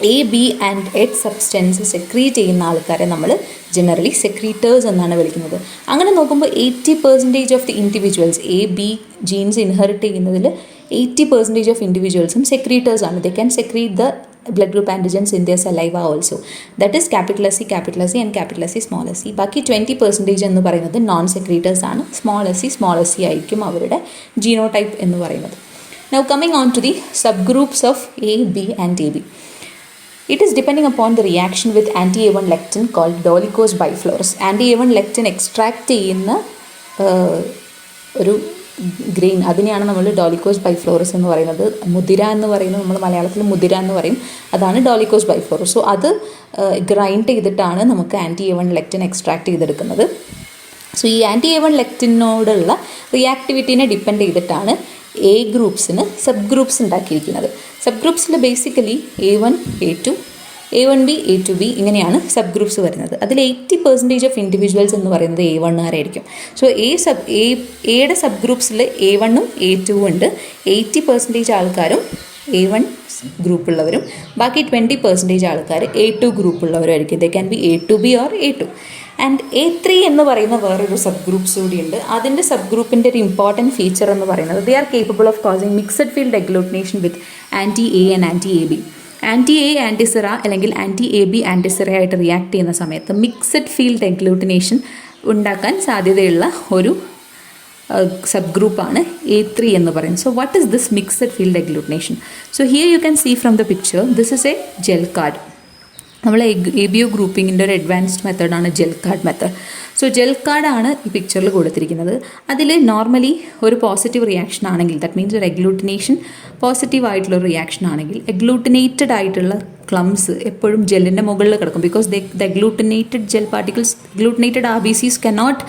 A, B and H substance secrete ചെയ്യുന്ന ആൾക്കാരെ നമ്മൾ ജനറലി സെക്രീറ്റേഴ്സ് എന്നാണ് വിളിക്കുന്നത്. അങ്ങനെ നോക്കുമ്പോൾ 80% of the individuals A, B genes inherit ചെയ്യുന്നതിൽ 80% ഓഫ് ഇൻഡിവിജ്വൽസും സെക്രീറ്റേഴ്സാണ്. They can secrete the blood group antigens in their saliva also. That is capital C and capital S, small s. ബാക്കി 20% എന്ന് പറയുന്നത് നോൺ സെക്രീറ്റേഴ്സ് ആണ്. സ്മോൾ എസ് സി ആയിരിക്കും അവരുടെ genotype എന്ന് പറയുന്നത്. Now coming on to the subgroups of A, B and AB. It is depending upon the reaction with anti-A1 lectin called Dolichos biflorus. Anti-A1 lectin extract ചെയ്യുന്ന ഒരു grain, അതിനെയാണ് നമ്മൾ ഡോളിക്കോസ് ബൈഫ്ലോറസ് എന്ന് പറയുന്നത്. മുതിര എന്ന് പറയുന്നത് നമ്മൾ മലയാളത്തിൽ മുതിര എന്ന് പറയും, അതാണ് ഡോളിക്കോസ് ബൈഫ്ലോറസ്. സോ അത് ഗ്രൈൻഡ് ചെയ്തിട്ടാണ് നമുക്ക് anti-A1 ലെക്റ്റിൻ എക്സ്ട്രാക്ട് ചെയ്തെടുക്കുന്നത്. സോ ഈ anti-A1 ലെക്റ്റിനോടുള്ള റിയാക്ടിവിറ്റീനെ ഡിപ്പെൻഡ് ചെയ്തിട്ടാണ് എ ഗ്രൂപ്പ്സിന് സബ് ഗ്രൂപ്പ്സ് ഉണ്ടാക്കിയിരിക്കുന്നത്. സബ് ഗ്രൂപ്പ്സിൽ basically A1 A2 A1B A2B ഇങ്ങനെയാണ് സബ് ഗ്രൂപ്പ്സ് വരുന്നത്. അതിൽ 80% ഓഫ് ഇൻഡിവിജ്വൽസ് എന്ന് പറയുന്നത് A1-ആയിരിക്കും. സോ എയുടെ സബ് ഗ്രൂപ്പ്സിൽ A1ഉം A2ഉം ഉണ്ട്. 80% ആൾക്കാരും A1 ഗ്രൂപ്പുള്ളവരും ബാക്കി 20% ആൾക്കാർ A2 ഗ്രൂപ്പുള്ളവരും. They can be A2B or A2. And A3 എന്ന് പറയുന്ന വേറൊരു സബ് ഗ്രൂപ്പ്സ് കൂടിയുണ്ട്. അതിൻ്റെ സബ് ഗ്രൂപ്പിൻ്റെ ഒരു ഇമ്പോർട്ടൻറ്റ് ഫീച്ചർ എന്ന് പറയുന്നത് they are capable of causing mixed field agglutination with anti A and anti AB. Anti A antisera അല്ലെങ്കിൽ ആൻറ്റി-AB ആൻറ്റിസിറ ആയിട്ട് റിയാക്ട് ചെയ്യുന്ന സമയത്ത് മിക്സഡ് ഫീൽഡ് അഗ്ലൂട്ടിനേഷൻ ഉണ്ടാക്കാൻ സാധ്യതയുള്ള ഒരു സബ് ഗ്രൂപ്പാണ് A3 എന്ന് പറയുന്നത്. So what is this mixed field agglutination? So here you can see from the picture, this is a gel card. നമ്മൾ ABO ഗ്രൂപ്പിങ്ങിൻ്റെ ഒരു അഡ്വാൻസ്ഡ് മെത്തേഡാണ് gel card method. So gel കാർഡാണ് ഈ പിക്ചറിൽ കൊടുത്തിരിക്കുന്നത്. അതിൽ നോർമലി ഒരു പോസിറ്റീവ് റിയാക്ഷൻ ആണെങ്കിൽ, ദാറ്റ് മീൻസ് ഒരു എഗ്ലൂട്ടിനേഷൻ പോസിറ്റീവ് ആയിട്ടുള്ള റിയാക്ഷൻ ആണെങ്കിൽ എഗ്ലൂട്ടിനേറ്റഡ് ആയിട്ടുള്ള ക്ലംസ് എപ്പോഴും ജെല്ലിൻ്റെ മുകളിൽ കിടക്കും. Because the agglutinated gel particles, agglutinated RBCs cannot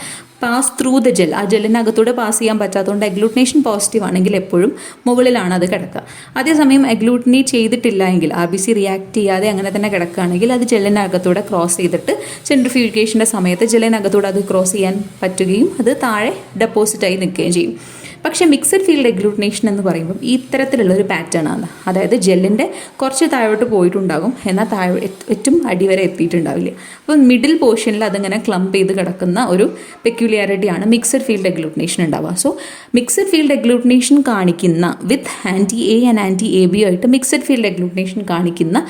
pass through the gel, ആ ജെല്ലിനകത്തൂടെ പാസ് ചെയ്യാൻ പറ്റാത്തതുകൊണ്ട് അഗ്ലൂട്ടിനേഷൻ പോസിറ്റീവ് ആണെങ്കിൽ എപ്പോഴും മുകളിലാണ് അത് കിടക്കുക. അതേസമയം അഗ്ലൂട്ടിനേറ്റ് ചെയ്തിട്ടില്ല എങ്കിൽ, RBC റിയാക്ട് ചെയ്യാതെ അങ്ങനെ തന്നെ കിടക്കുകയാണെങ്കിൽ അത് ജെല്ലിനകത്തൂടെ ക്രോസ് ചെയ്തിട്ട് സെൻട്രിഫ്യൂഗേഷൻ്റെ സമയത്ത് ജെല്ലിനകത്തൂടെ അത് ക്രോസ് ചെയ്യാൻ പറ്റുകയും അത് താഴെ ഡെപ്പോസിറ്റായി നിൽക്കുകയും ചെയ്യും. പക്ഷേ മിക്സഡ് ഫീൽഡ് അഗ്ലൂട്ടിനേഷൻ എന്ന് പറയുമ്പോൾ ഈ ഇത്തരത്തിലുള്ളൊരു പാറ്റേൺ ആണ്. അതായത് ജെല്ലിൻ്റെ കുറച്ച് താഴോട്ട് പോയിട്ടുണ്ടാകും, എന്നാൽ ഏറ്റവും അടിവരെ എത്തിയിട്ടുണ്ടാവില്ല. അപ്പോൾ മിഡിൽ പോർഷനിൽ അതിങ്ങനെ ക്ലംപ് ചെയ്ത് കിടക്കുന്ന ഒരു പെക്യുലിയാരിറ്റിയാണ് മിക്സഡ് ഫീൽഡ് അഗ്ലൂട്ടിനേഷൻ ഉണ്ടാവുക. സോ മിക്സഡ് ഫീൽഡ് അഗ്ലൂട്ടിനേഷൻ കാണിക്കുന്ന with anti A and anti A B ആയിട്ട് മിക്സഡ് ഫീൽഡ് അഗ്ലൂട്ടിനേഷൻ കാണിക്കുന്ന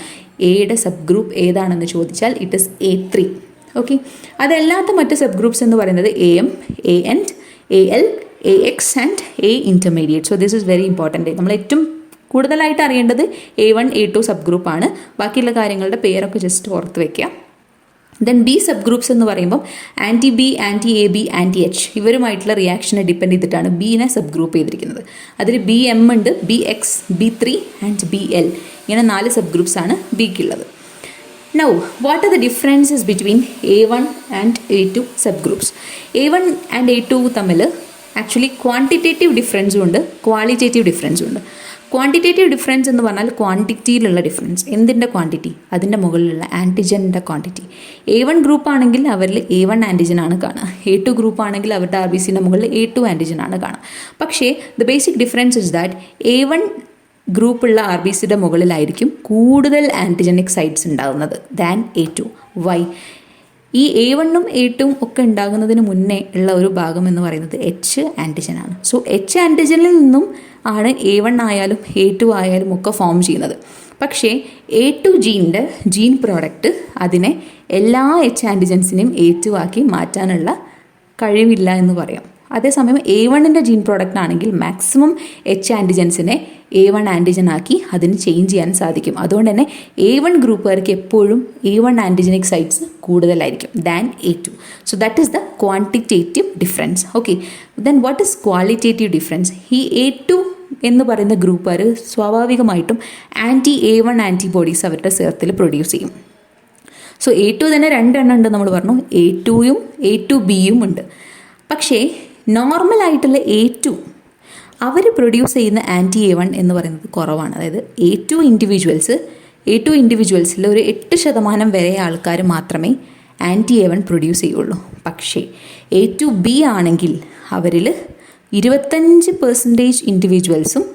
എയുടെ സബ് ഗ്രൂപ്പ് ഏതാണെന്ന് ചോദിച്ചാൽ ഇറ്റ് ഇസ് A3. ഓക്കെ, അതല്ലാത്ത മറ്റ് സബ് ഗ്രൂപ്പ്സ് എന്ന് പറയുന്നത് AM, AN, AL, AX and A intermediate. So this is very important. നമ്മൾ ഏറ്റവും കൂടുതലായിട്ട് അറിയേണ്ടത് A1, A2 സബ് ഗ്രൂപ്പാണ്. ബാക്കിയുള്ള കാര്യങ്ങളുടെ പേരൊക്കെ ജസ്റ്റ് ഓർത്ത് വയ്ക്കുക. ദെൻ B സബ് ഗ്രൂപ്പ്സ് എന്ന് പറയുമ്പോൾ anti B, anti AB, anti H ഇവരുമായിട്ടുള്ള റിയാക്ഷനെ ഡിപ്പെൻഡ് ചെയ്തിട്ടാണ് ബീനെ സബ് ഗ്രൂപ്പ് ചെയ്തിരിക്കുന്നത്. അതിൽ BM ഉണ്ട്, BX, B3 ആൻഡ് BL, ഇങ്ങനെ 4 sub ഗ്രൂപ്പ്സാണ് ബിക്കുള്ളത്. Now, what are the differences between A1 and A2 subgroups? A1 and A2 തമ്മിൽ ആക്ച്വലി ക്വാണ്ടിറ്റേറ്റീവ് ഡിഫറൻസും ഉണ്ട്, ക്വാളിറ്റേറ്റീവ് ഡിഫറൻസും ഉണ്ട്. ക്വാണ്ടിറ്റേറ്റീവ് ഡിഫറൻസ് എന്ന് പറഞ്ഞാൽ ക്വാണ്ടിറ്റിയിലുള്ള ഡിഫറൻസ്. എന്തിൻ്റെ ക്വാണ്ടിറ്റി? അതിൻ്റെ മുകളിലുള്ള ആൻറ്റിജൻ്റെ ക്വാണ്ടിറ്റി. A1 ഗ്രൂപ്പ് ആണെങ്കിൽ അവരിൽ A1 ആൻറ്റിജൻ ആണ് കാണുക. A2 ഗ്രൂപ്പ് ആണെങ്കിൽ അവരുടെ RBCൻ്റെ മുകളിൽ A2 ആൻറ്റിജൻ ആണ് കാണുക. പക്ഷേ the basic difference is that A1 ഗ്രൂപ്പുള്ള RBCയുടെ മുകളിലായിരിക്കും കൂടുതൽ ആൻറ്റിജനിക് സൈറ്റ്സ് ഉണ്ടാകുന്നത് ദാൻ A2. വൈ? ഈ A1ഉം A2ഉം ഒക്കെ ഉണ്ടാകുന്നതിന് മുന്നേ ഉള്ള ഒരു ഭാഗം എന്ന് പറയുന്നത് H ആൻറ്റിജനാണ്. സോ H ആൻറ്റിജനിൽ നിന്നും ആണ് A1 ആയാലും A2 ആയാലും ഒക്കെ ഫോം ചെയ്യുന്നത്. പക്ഷേ A2 ജീൻ്റെ ജീൻ പ്രോഡക്റ്റ് അതിനെ എല്ലാ H ആൻറ്റിജൻസിനെയും A2 ആക്കി മാറ്റാനുള്ള കഴിവില്ല എന്ന് പറയാം. അതേസമയം A1ൻ്റെ ജീൻ പ്രോഡക്റ്റ് ആണെങ്കിൽ മാക്സിമം H ആൻറ്റിജൻസിനെ A1 ആൻറ്റിജൻ ആക്കി അതിന് ചേഞ്ച് ചെയ്യാൻ സാധിക്കും. അതുകൊണ്ട് തന്നെ A1 ഗ്രൂപ്പുകാർക്ക് എപ്പോഴും A1 ആൻറ്റിജനിക് സൈറ്റ്സ് കൂടുതലായിരിക്കും than A2. So that is the quantitative difference. Okay, then what is qualitative difference? ഈ A2 എന്ന് പറയുന്ന ഗ്രൂപ്പുകാർ സ്വാഭാവികമായിട്ടും ആൻറ്റി A1 ആൻറ്റിബോഡീസ് അവരുടെ സെർത്തിൽ പ്രൊഡ്യൂസ് ചെയ്യും. സോ A2 തന്നെ 2 എണ്ണം ഉണ്ട് നമ്മൾ പറഞ്ഞു, A2യും A2Bയും ഉണ്ട്. പക്ഷേ നോർമലായിട്ടുള്ള A2 അവർ പ്രൊഡ്യൂസ് ചെയ്യുന്ന ആൻറ്റി A1 എന്ന് പറയുന്നത് കുറവാണ്. അതായത് A2 ഇൻഡിവിജ്വൽസിൽ ഒരു 8% വരെ ആൾക്കാർ മാത്രമേ ആൻറ്റി A1 പ്രൊഡ്യൂസ് ചെയ്യുള്ളൂ. പക്ഷേ A2B ആണെങ്കിൽ അവരിൽ 25% ഇൻഡിവിജ്വൽസും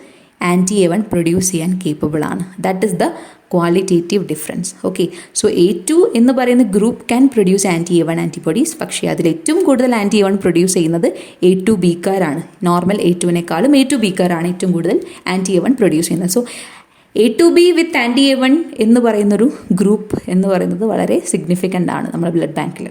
ആൻറ്റി A1 പ്രൊഡ്യൂസ് ചെയ്യാൻ കേപ്പബിൾ ആണ്. That is the qualitative difference. Okay, so A2 എന്ന് പറയുന്ന group can produce anti A1 antibodies. പക്ഷേ അതിൽ ഏറ്റവും കൂടുതൽ ആൻറ്റി A1 പ്രൊഡ്യൂസ് ചെയ്യുന്നത് A2Bക്കാരാണ്. നോർമൽ A2വിനേക്കാളും A2Bക്കാരാണ് ഏറ്റവും കൂടുതൽ ആൻറ്റി A1 പ്രൊഡ്യൂസ് ചെയ്യുന്നത്. സോ A2B വിത്ത് ആൻറ്റി A1 എന്ന് പറയുന്നൊരു ഗ്രൂപ്പ് എന്ന് പറയുന്നത് വളരെ സിഗ്നിഫിക്കൻ്റ് ആണ് നമ്മുടെ ബ്ലഡ് ബാങ്കിൽ.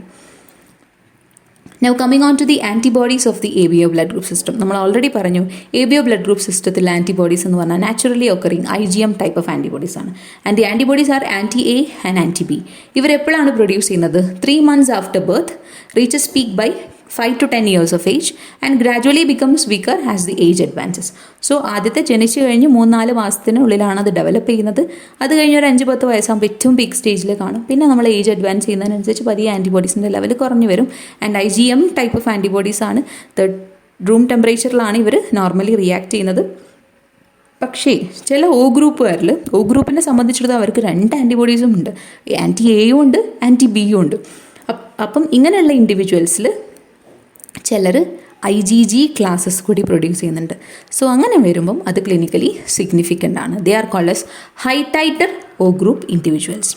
Now coming on to the antibodies of the ABO blood group system. നമ്മൾ ഓൾറെഡി പറഞ്ഞു ABO blood group systemത്തിൽ ആൻറ്റിബോഡീസ് എന്ന് പറഞ്ഞാൽ naturally occurring IgM type of antibodies ആണ്. And the antibodies are anti A and anti B. ഇവരെപ്പോഴാണ് produce ചെയ്യുന്നത്? 3 months after birth, reaches peak by 5 to 10 years of age and gradually becomes weaker as the age advances. So ആദ്യത്തെ ജനിച്ചു കഴിഞ്ഞ് 3-4 മാസത്തിനുള്ളിലാണ് അത് develop ചെയ്യുന്നത്. അത് കഴിഞ്ഞ് ഒരു 5-10 വയസ്സാകുമ്പോൾ ഏറ്റവും പീക്ക് സ്റ്റേജിൽ കാണും. പിന്നെ നമ്മൾ ഏജ് അഡ്വാൻസ് ചെയ്യുന്നതിനനുസരിച്ച് പതിയെ ആൻറ്റിബോഡീസിൻ്റെ ലെവൽ കുറഞ്ഞു വരും. And IgM type of antibodies ആണ്. റൂം ടെമ്പറേച്ചറിലാണ് ഇവർ നോർമലി റിയാക്ട് ചെയ്യുന്നത്. പക്ഷേ ചില O ഗ്രൂപ്പുകാരിൽ, O ഗ്രൂപ്പിനെ സംബന്ധിച്ചിടത്തോളം അവർക്ക് 2 ആൻറ്റിബോഡീസും ഉണ്ട്, ആൻറ്റി Aയും ഉണ്ട് ആൻറ്റി Bയും ഉണ്ട്. അപ്പം ഇങ്ങനെയുള്ള ഇൻഡിവിജ്വൽസിൽ ചിലർ IgG ക്ലാസ്സസ് കൂടി പ്രൊഡ്യൂസ് ചെയ്യുന്നുണ്ട്. സോ അങ്ങനെ വരുമ്പം അത് ക്ലിനിക്കലി സിഗ്നിഫിക്കൻ്റ് ആണ്. They are called as high titer O group individuals.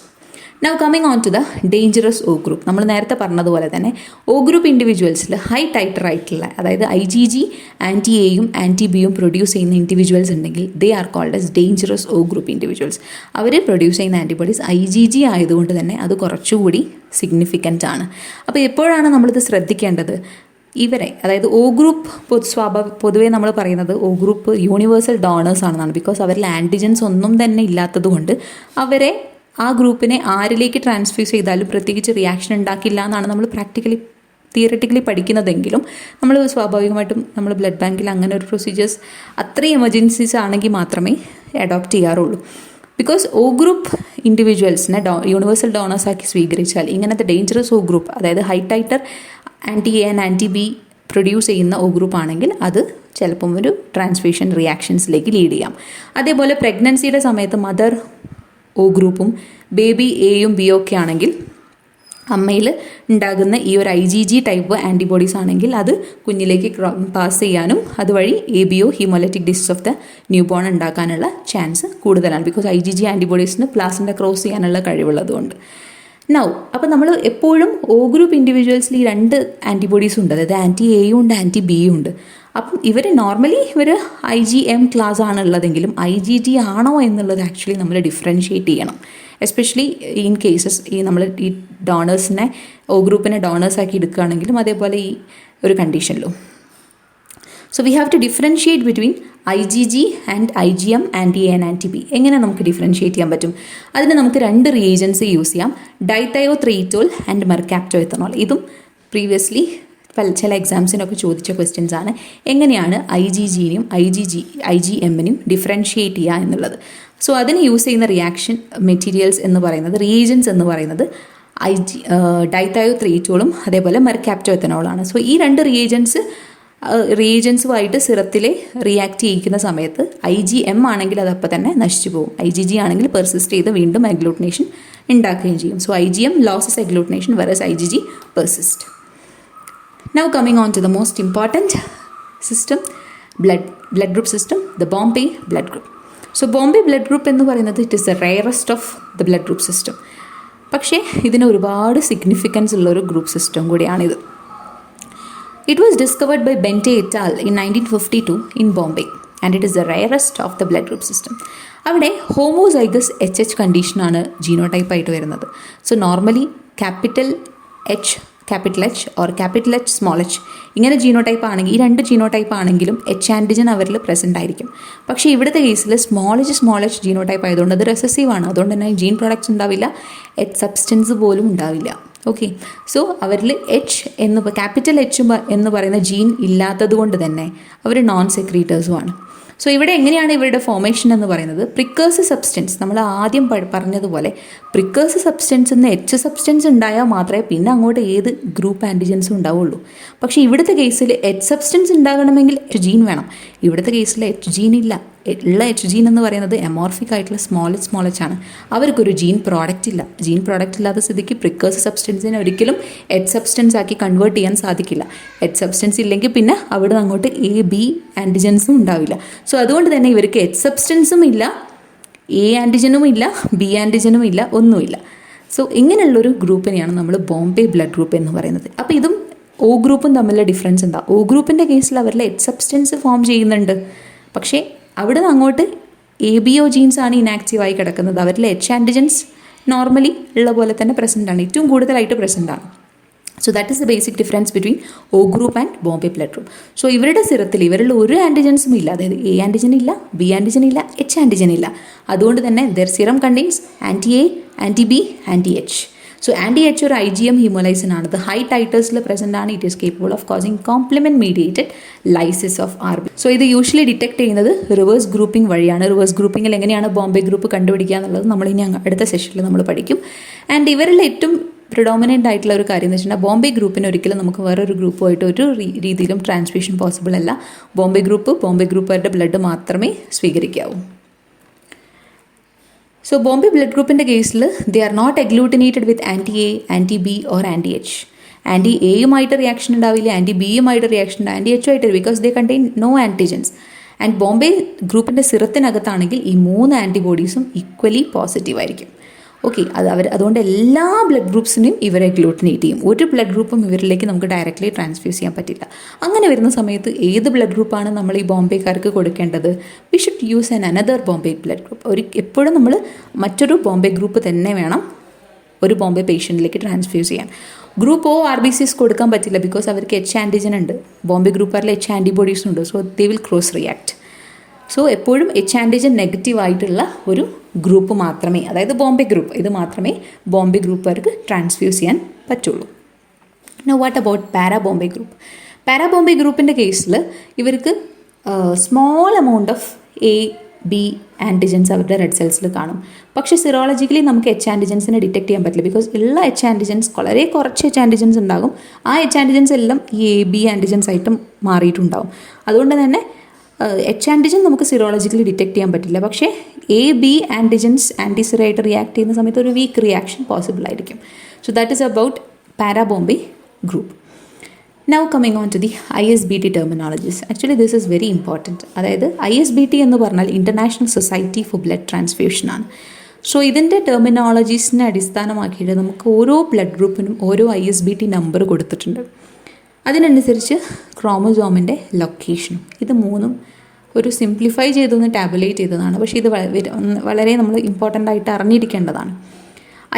Now coming on to the dangerous O group. നമ്മൾ നേരത്തെ പറഞ്ഞതുപോലെ തന്നെ O ഗ്രൂപ്പ് ഇൻഡിവിജ്വൽസിൽ ഹൈ ടൈറ്റർ ആയിട്ടുള്ള, അതായത് IgG ആൻറ്റി Aയും ആൻറ്റി Bയും പ്രൊഡ്യൂസ് ചെയ്യുന്ന ഇൻഡിവിജ്വൽസ് ഉണ്ടെങ്കിൽ they are called as dangerous O group individuals. അവർ പ്രൊഡ്യൂസ് ചെയ്യുന്ന ആൻറ്റിബോഡീസ് IgG ആയതുകൊണ്ട് തന്നെ അത് കുറച്ചുകൂടി സിഗ്നിഫിക്കൻ്റ് ആണ്. അപ്പോൾ എപ്പോഴാണ് നമ്മളിത് ശ്രദ്ധിക്കേണ്ടത്? ഇവരെ, അതായത് O ഗ്രൂപ്പ് പൊതുവേ നമ്മൾ പറയുന്നത് O ഗ്രൂപ്പ് യൂണിവേഴ്സൽ ഡോണേഴ്സ് ആണെന്നാണ്. ബിക്കോസ് അവരിൽ ആൻറ്റിജൻസ് ഒന്നും തന്നെ ഇല്ലാത്തത് കൊണ്ട് അവരെ ആ ഗ്രൂപ്പിനെ ആരിലേക്ക് ട്രാൻസ്ഫ്യൂസ് ചെയ്താലും പ്രത്യേകിച്ച് റിയാക്ഷൻ ഉണ്ടാക്കില്ല എന്നാണ് നമ്മൾ തിയററ്റിക്കലി പഠിക്കുന്നതെങ്കിലും നമ്മൾ സ്വാഭാവികമായിട്ടും നമ്മൾ ബ്ലഡ് ബാങ്കിൽ അങ്ങനെ ഒരു പ്രൊസീജിയേഴ്സ് അത്രയും എമർജൻസീസ് ആണെങ്കിൽ മാത്രമേ അഡോപ്റ്റ് ചെയ്യാറുള്ളൂ. ബിക്കോസ് O ഗ്രൂപ്പ് ഇൻഡിവിജ്വൽസിനെ യൂണിവേഴ്സൽ ഡോണേഴ്സാക്കി സ്വീകരിച്ചാൽ ഇങ്ങനത്തെ ഡേഞ്ചറസ് O ഗ്രൂപ്പ്, അതായത് high titer anti A and anti B produce ചെയ്യുന്ന ഒ ഗ്രൂപ്പ് ആണെങ്കിൽ അത് ചിലപ്പം ഒരു ട്രാൻസ്ഫ്യൂഷൻ റിയാക്ഷൻസിലേക്ക് ലീഡ് ചെയ്യാം. അതേപോലെ പ്രഗ്നൻസിയുടെ സമയത്ത് മദർ ഒ ഗ്രൂപ്പും ബേബി എയും ബിയും ഒക്കെ ആണെങ്കിൽ അമ്മയിൽ ഉണ്ടാകുന്ന ഈ ഒരു IgG ടൈപ്പ് ആൻറ്റിബോഡീസ് ആണെങ്കിൽ അത് കുഞ്ഞിലേക്ക് പാസ് ചെയ്യാനും അതുവഴി ABO haemolytic disease of the new born ഉണ്ടാക്കാനുള്ള ചാൻസ് കൂടുതലാണ്. ബിക്കോസ് IgG ആൻറ്റിബോഡീസിന് പ്ലാസിൻ്റെ ക്രോസ് ചെയ്യാനുള്ള കഴിവുള്ളതുകൊണ്ട്. നൗ അപ്പോൾ നമ്മൾ എപ്പോഴും ഒ ഗ്രൂപ്പ് ഇൻഡിവിജ്വൽസിൽ ഈ 2 ആൻറ്റിബോഡീസ് ഉണ്ട്, അതായത് ആൻറ്റി എയും ഉണ്ട് ആൻറ്റി ബിയും ഉണ്ട്. അപ്പം ഇവർ നോർമലി IgM ക്ലാസ് ആണുള്ളതെങ്കിലും IgG ആണോ എന്നുള്ളത് ആക്ച്വലി നമ്മൾ ഡിഫറൻഷ്യേറ്റ് ചെയ്യണം. എസ്പെഷ്യലി ഇൻ കേസസ് നമ്മൾ ഈ ഡോണേഴ്സിനെ ഒ ഗ്രൂപ്പിനെ ഡോണേഴ്സാക്കി എടുക്കുകയാണെങ്കിലും അതേപോലെ ഈ ഒരു കണ്ടീഷനിലും. So we have to differentiate between IgG and IgM, anti A and anti B. എങ്ങനെ നമുക്ക് ഡിഫറൻഷ്യേറ്റ് ചെയ്യാൻ പറ്റും? അതിന് നമുക്ക് 2 റിയേജൻസ് യൂസ് ചെയ്യാം, ഡൈതയോത്രിറ്റോൾ ആൻഡ് മെർകാപ്റ്റോഎത്തനോൾ. ഇതും പ്രീവിയസ്ലി ചില എക്സാംസിനൊക്കെ ചോദിച്ച ക്വസ്റ്റ്യൻസ് ആണ്. എങ്ങനെയാണ് IgGനെയും IgMനെയും ഡിഫറൻഷ്യേറ്റ് ചെയ്യുക എന്നുള്ളത്. സോ അതിന് യൂസ് ചെയ്യുന്ന റിയാക്ഷൻ മെറ്റീരിയൽസ് എന്ന് പറയുന്നത്, റിയേജൻസ് എന്ന് പറയുന്നത് ഡൈതയോത്രിറ്റോളും അതേപോലെ മെർകാപ്റ്റോഎത്തനോളാണ്. സോ ഈ 2 റിയേജൻസുമായിട്ട് സിറത്തിൽ റിയാക്ട് ചെയ്യിക്കുന്ന സമയത്ത് IgM ആണെങ്കിൽ അത് അപ്പം തന്നെ നശിച്ചു പോകും. IgG ആണെങ്കിൽ പെർസിസ്റ്റ് ചെയ്ത് വീണ്ടും അഗ്ലൂട്ടിനേഷൻ ഉണ്ടാക്കുകയും ചെയ്യും. So IgM losses agglutination whereas IgG persist. Now coming on to the most important system, blood group system, the Bombay blood group. So Bombay blood group എന്ന് പറയുന്നത് it is the rarest of the blood group system. പക്ഷേ ഇതിന് ഒരുപാട് significance ഉള്ളൊരു group system കൂടിയാണിത്. It was discovered by Bente et al. In 1952 in Bombay and it is the rarest of the blood group system. അവിടെ homozygous HH കണ്ടീഷനാണ് genotype ആയിട്ട് വരുന്നത്. So normally capital H or capital H small h ഇങ്ങനെ genotype ആണെങ്കിൽ, ഈ 2 genotype ആണെങ്കിലും H antigen അവരിൽ present ആയിരിക്കും. പക്ഷേ ഇവിടുത്തെ കേസിൽ സ്മോൾ h ജീനോടൈപ്പ് ആയതുകൊണ്ട് അത് റെസസീവ് ആണ്. അതുകൊണ്ട് തന്നെ ജീൻ പ്രോഡക്ട്സ് ഉണ്ടാവില്ല, H സബ്സ്റ്റൻസ് പോലും ഉണ്ടാവില്ല. ഓക്കെ, സോ അവരിൽ ക്യാപിറ്റൽ H എന്ന് പറയുന്ന ജീൻ ഇല്ലാത്തത് കൊണ്ട് തന്നെ അവർ നോൺ സെക്രീറ്റേഴ്സുമാണ്. സോ ഇവിടെ എങ്ങനെയാണ് ഇവരുടെ ഫോർമേഷൻ എന്ന് പറയുന്നത്, പ്രിക്കേഴ്സർ സബ്സ്റ്റൻസ്, നമ്മൾ ആദ്യം പറഞ്ഞതുപോലെ പ്രിക്കേഴ്സർ സബ്സ്റ്റൻസ് എന്ന് H സബ്സ്റ്റൻസ് ഉണ്ടായാൽ മാത്രമേ പിന്നെ അങ്ങോട്ട് ഏത് ഗ്രൂപ്പ് ആൻറ്റിജൻസും ഉണ്ടാവുള്ളൂ. പക്ഷേ ഇവിടുത്തെ കേസിൽ H സബ്സ്റ്റൻസ് ഉണ്ടാകണമെങ്കിൽ H ജീൻ വേണം. ഇവിടുത്തെ കേസിൽ H ജീൻ ഇല്ല. ഉള്ള H ജീൻ എന്ന് പറയുന്നത് എമോർഫിക് ആയിട്ടുള്ള സ്മോൾ h ആണ്. അവർക്കൊരു ജീൻ പ്രോഡക്റ്റ് ഇല്ല. ജീൻ പ്രോഡക്റ്റ് ഇല്ലാത്ത സ്ഥിതിക്ക് പ്രിക്കേഴ്സർ സബ്സ്റ്റൻസിനെ ഒരിക്കലും H സബ്സ്റ്റൻസ് ആക്കി കൺവേർട്ട് ചെയ്യാൻ സാധിക്കില്ല. H സബ്സ്റ്റൻസ് ഇല്ലെങ്കിൽ പിന്നെ അവിടെ നിന്ന് അങ്ങോട്ട് A B ആൻറ്റിജൻസും ഉണ്ടാവില്ല. സോ അതുകൊണ്ട് തന്നെ ഇവർക്ക് H സബ്സ്റ്റൻസും ഇല്ല, A ആൻറ്റിജനും ഇല്ല, B ആൻറ്റിജനും ഇല്ല, ഒന്നുമില്ല. സോ ഇങ്ങനെയുള്ളൊരു ഗ്രൂപ്പിനെയാണ് നമ്മൾ ബോംബെ ബ്ലഡ് ഗ്രൂപ്പ് എന്ന് പറയുന്നത്. അപ്പോൾ ഇതും O ഗ്രൂപ്പും തമ്മിലുള്ള ഡിഫറൻസ് എന്താ? O ഗ്രൂപ്പിൻ്റെ കേസിൽ അവരിൽ H സബ്സ്റ്റൻസ് ഫോം ചെയ്യുന്നുണ്ട്, പക്ഷേ അവിടെ നിന്ന് അങ്ങോട്ട് ABO ജീൻസ് ആണ് ഇനാക്റ്റീവായി കിടക്കുന്നത്. അവരിൽ H ആൻറ്റിജൻസ് നോർമലി ഉള്ള പോലെ തന്നെ പ്രസൻ്റ് ആണ്, ഏറ്റവും കൂടുതലായിട്ട് പ്രസൻ്റ് ആണ്. So that is the basic difference between O group and Bombay blood group. So ഇവരുടെ സിറത്തിൽ ഇവരിൽ ഒരു ആൻറ്റിജൻസും ഇല്ല, അതായത് A ആൻറ്റിജൻ ഇല്ല, B ആൻറ്റിജൻ ഇല്ല, H ആൻറ്റിജൻ ഇല്ല. അതുകൊണ്ട് തന്നെ their serum contains anti A, anti B, anti H. So anti H ഒരു IgM ഹീമോലൈസിൻ ആണ്. ഇത് ഹൈ ടൈറ്റേഴ്സിൽ പ്രസൻ്റ് ആണ്. It is capable of causing complement mediated lysis of RB. So ഇത് യൂഷ്വലി ഡിറ്റക്ട് ചെയ്യുന്നത് റിവേഴ്സ് ഗ്രൂപ്പിംഗ് വഴിയാണ്. Reverse ഗ്രൂപ്പിങ്ങിൽ എങ്ങനെയാണ് Bombay group കണ്ടുപിടിക്കുക എന്നുള്ളത് നമ്മൾ ഇനി അടുത്ത സെഷനിൽ നമ്മൾ പഠിക്കും. ആൻഡ് ഇവരിൽ ഏറ്റവും പ്രിഡോമിനൻ്റ് ആയിട്ടുള്ള ഒരു കാര്യം എന്ന് വെച്ചിട്ടുണ്ടെങ്കിൽ ബോംബെ ഗ്രൂപ്പിന് ഒരിക്കലും നമുക്ക് വേറൊരു ഗ്രൂപ്പുമായിട്ട് ഒരു രീതിയിലും ട്രാൻസ്ഫ്യൂഷൻ പോസിബിൾ അല്ല. ബോംബെ ഗ്രൂപ്പുകാരുടെ ബ്ലഡ് മാത്രമേ സ്വീകരിക്കാവൂ. സോ ബോംബെ ബ്ലഡ് ഗ്രൂപ്പിൻ്റെ കേസിൽ they are not agglutinated with anti A, anti B or anti H. Anti എയുമായിട്ട് റിയാക്ഷൻ ഉണ്ടാവില്ല, ആൻറ്റി ബിയുമായിട്ട് റിയാക്ഷൻ ഉണ്ടാവും, anti H because they contain no antigens. And Bombay ഗ്രൂപ്പിൻ്റെ സിറത്തിനകത്താണെങ്കിൽ ഈ 3 ആൻറ്റിബോഡീസും ഈക്വലി പോസിറ്റീവ് ആയിരിക്കും. ഓക്കെ, അതുകൊണ്ട് എല്ലാ ബ്ലഡ് ഗ്രൂപ്പ്സിനെയും ഇവരെ അഗ്ലൂട്ടിനേറ്റ് ചെയ്യും. ഒരു ബ്ലഡ് ഗ്രൂപ്പും ഇവരിലേക്ക് നമുക്ക് ഡയറക്റ്റ്ലി ട്രാൻസ്ഫ്യൂസ് ചെയ്യാൻ പറ്റില്ല. അങ്ങനെ വരുന്ന സമയത്ത് ഏത് ബ്ലഡ് ഗ്രൂപ്പാണ് നമ്മൾ ഈ ബോംബെക്കാർക്ക് കൊടുക്കേണ്ടത്? We should use another Bombay blood group. എപ്പോഴും നമ്മൾ മറ്റൊരു ബോംബെ ഗ്രൂപ്പ് തന്നെ വേണം ഒരു ബോംബെ പേഷ്യൻറ്റിലേക്ക് ട്രാൻസ്ഫ്യൂസ് ചെയ്യാൻ. ഗ്രൂപ്പ് O RBCs കൊടുക്കാൻ പറ്റില്ല, ബിക്കോസ് അവർക്ക് H ആൻറ്റിജൻ ഉണ്ട്. ബോംബെ ഗ്രൂപ്പുകാരിൽ H ആൻറ്റിബോഡീസും ഉണ്ട്. So they will cross react. So എപ്പോഴും H ആൻറ്റിജൻ നെഗറ്റീവ് ആയിട്ടുള്ള ഒരു ഗ്രൂപ്പ് മാത്രമേ, അതായത് ബോംബെ ഗ്രൂപ്പ്, ഇത് മാത്രമേ ബോംബെ ഗ്രൂപ്പുകാർക്ക് ട്രാൻസ്ഫ്യൂസ് ചെയ്യാൻ പറ്റുള്ളൂ. Now what about para Bombay group? Para Bombay ഗ്രൂപ്പിൻ്റെ കേസിൽ ഇവർക്ക് small amount of A B antigens അവരുടെ റെഡ് സെൽസിൽ കാണും. പക്ഷേ സിറോളജിക്കലി നമുക്ക് എച്ച് ആൻറ്റിജൻസിനെ ഡിറ്റക്ട് ചെയ്യാൻ പറ്റില്ല. ബിക്കോസ് ഉള്ള എച്ച് ആൻറ്റിജൻസ് വളരെ കുറച്ച് എച്ച് ആൻറ്റിജൻസ് ഉണ്ടാകും. ആ എച്ച് ആൻറ്റിജൻസ് എല്ലാം ഈ എ ബി ആൻറ്റിജൻസ് ആയിട്ടും മാറിയിട്ടുണ്ടാകും. അതുകൊണ്ട് തന്നെ എച്ച് ആൻറ്റിജൻ നമുക്ക് സിറോളജിക്കലി ഡിറ്റക്ട് ചെയ്യാൻ പറ്റില്ല. പക്ഷേ എ ബി ആൻറ്റിജൻസ് ആൻറ്റിസിറായിട്ട് റിയാക്ട് ചെയ്യുന്ന സമയത്ത് ഒരു വീക്ക് റിയാക്ഷൻ പോസിബിൾ ആയിരിക്കും. So that is about para Bombay group. Now coming on to the ISBT terminologies. Actually this is very important. അതായത് ISBT എന്ന് പറഞ്ഞാൽ international society for blood transfusion ആണ്. So ഇതിൻ്റെ ടെർമിനോളജീസിനെ അടിസ്ഥാനമാക്കിയിട്ട് നമുക്ക് ഓരോ ബ്ലഡ് ഗ്രൂപ്പിനും ഓരോ ISBT നമ്പർ കൊടുത്തിട്ടുണ്ട്. അതിനനുസരിച്ച് ക്രോമസോമിൻ്റെ ലൊക്കേഷനും ഇത് മൂന്നും ഒരു സിംപ്ലിഫൈ ചെയ്തൊന്ന് ടാബുലേറ്റ് ചെയ്തതാണ്. പക്ഷേ ഇത് വളരെ നമ്മൾ ഇമ്പോർട്ടൻ്റ് ആയിട്ട് അറിഞ്ഞിരിക്കേണ്ടതാണ്.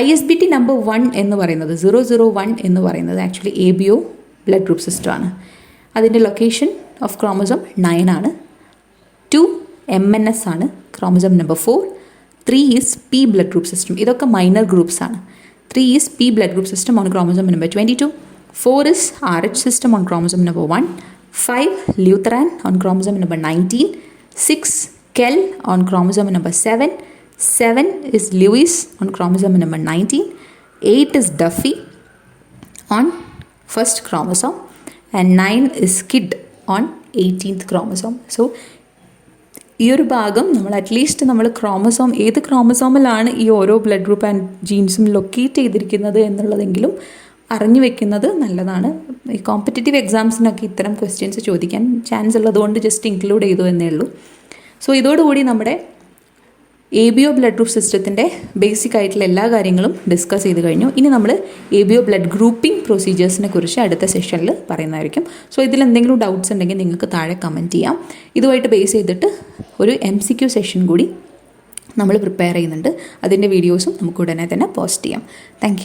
ISBT നമ്പർ 1 എന്ന് പറയുന്നത് 001 എന്ന് പറയുന്നത് ആക്ച്വലി ABO ബ്ലഡ് ഗ്രൂപ്പ് സിസ്റ്റമാണ്. അതിൻ്റെ ലൊക്കേഷൻ ഓഫ് ക്രോമസോം 9 ആണ്. 2 MNS ആണ് chromosome number 4. 3 is P blood group system. ഇതൊക്കെ മൈനർ ഗ്രൂപ്പ്സ് ആണ്. 3 is P blood group system on chromosome number 22. 4 is RH system on chromosome number 1. 5 Lutheran on chromosome number 19. 6 Kell on chromosome number 7. 7 is Lewis on chromosome number 19. 8 is Duffy on first chromosome. And 9 is Kidd on 18th chromosome. So ഈ ഒരു ഭാഗം നമ്മൾ at least നമ്മൾ chromosome ഏത് ക്രോമസോമിലാണ് ഈ ഓരോ blood group and ജീൻസും locate ചെയ്തിരിക്കുന്നത് എന്നുള്ളതെങ്കിലും അറിഞ്ഞു വെക്കുന്നത് നല്ലതാണ്. ഈ കോമ്പറ്റേറ്റീവ് എക്സാംസിനൊക്കെ ഇത്തരം ക്വസ്റ്റ്യൻസ് ചോദിക്കാൻ ചാൻസ് ഉള്ളതുകൊണ്ട് ജസ്റ്റ് ഇൻക്ലൂഡ് ചെയ്തു എന്നേ ഉള്ളൂ. സോ ഇതോടുകൂടി നമ്മുടെ ABO ബ്ലഡ് ഗ്രൂപ്പ് സിസ്റ്റത്തിൻ്റെ ബേസിക് ആയിട്ടുള്ള എല്ലാ കാര്യങ്ങളും ഡിസ്കസ് ചെയ്ത് കഴിഞ്ഞു. ഇനി നമ്മൾ ABO ബ്ലഡ് ഗ്രൂപ്പിംഗ് പ്രൊസീജിയേഴ്സിനെ കുറിച്ച് അടുത്ത സെഷനിൽ പറയുന്നതായിരിക്കും. സോ ഇതിലെന്തെങ്കിലും ഡൗട്ട്സ് ഉണ്ടെങ്കിൽ നിങ്ങൾക്ക് താഴെ കമൻറ്റ് ചെയ്യാം. ഇതുമായിട്ട് ബേസ് ചെയ്തിട്ട് ഒരു MCQ സെഷൻ കൂടി നമ്മൾ പ്രിപ്പയർ ചെയ്യുന്നുണ്ട്. അതിൻ്റെ വീഡിയോസും നമുക്ക് ഉടനെ തന്നെ പോസ്റ്റ് ചെയ്യാം. താങ്ക്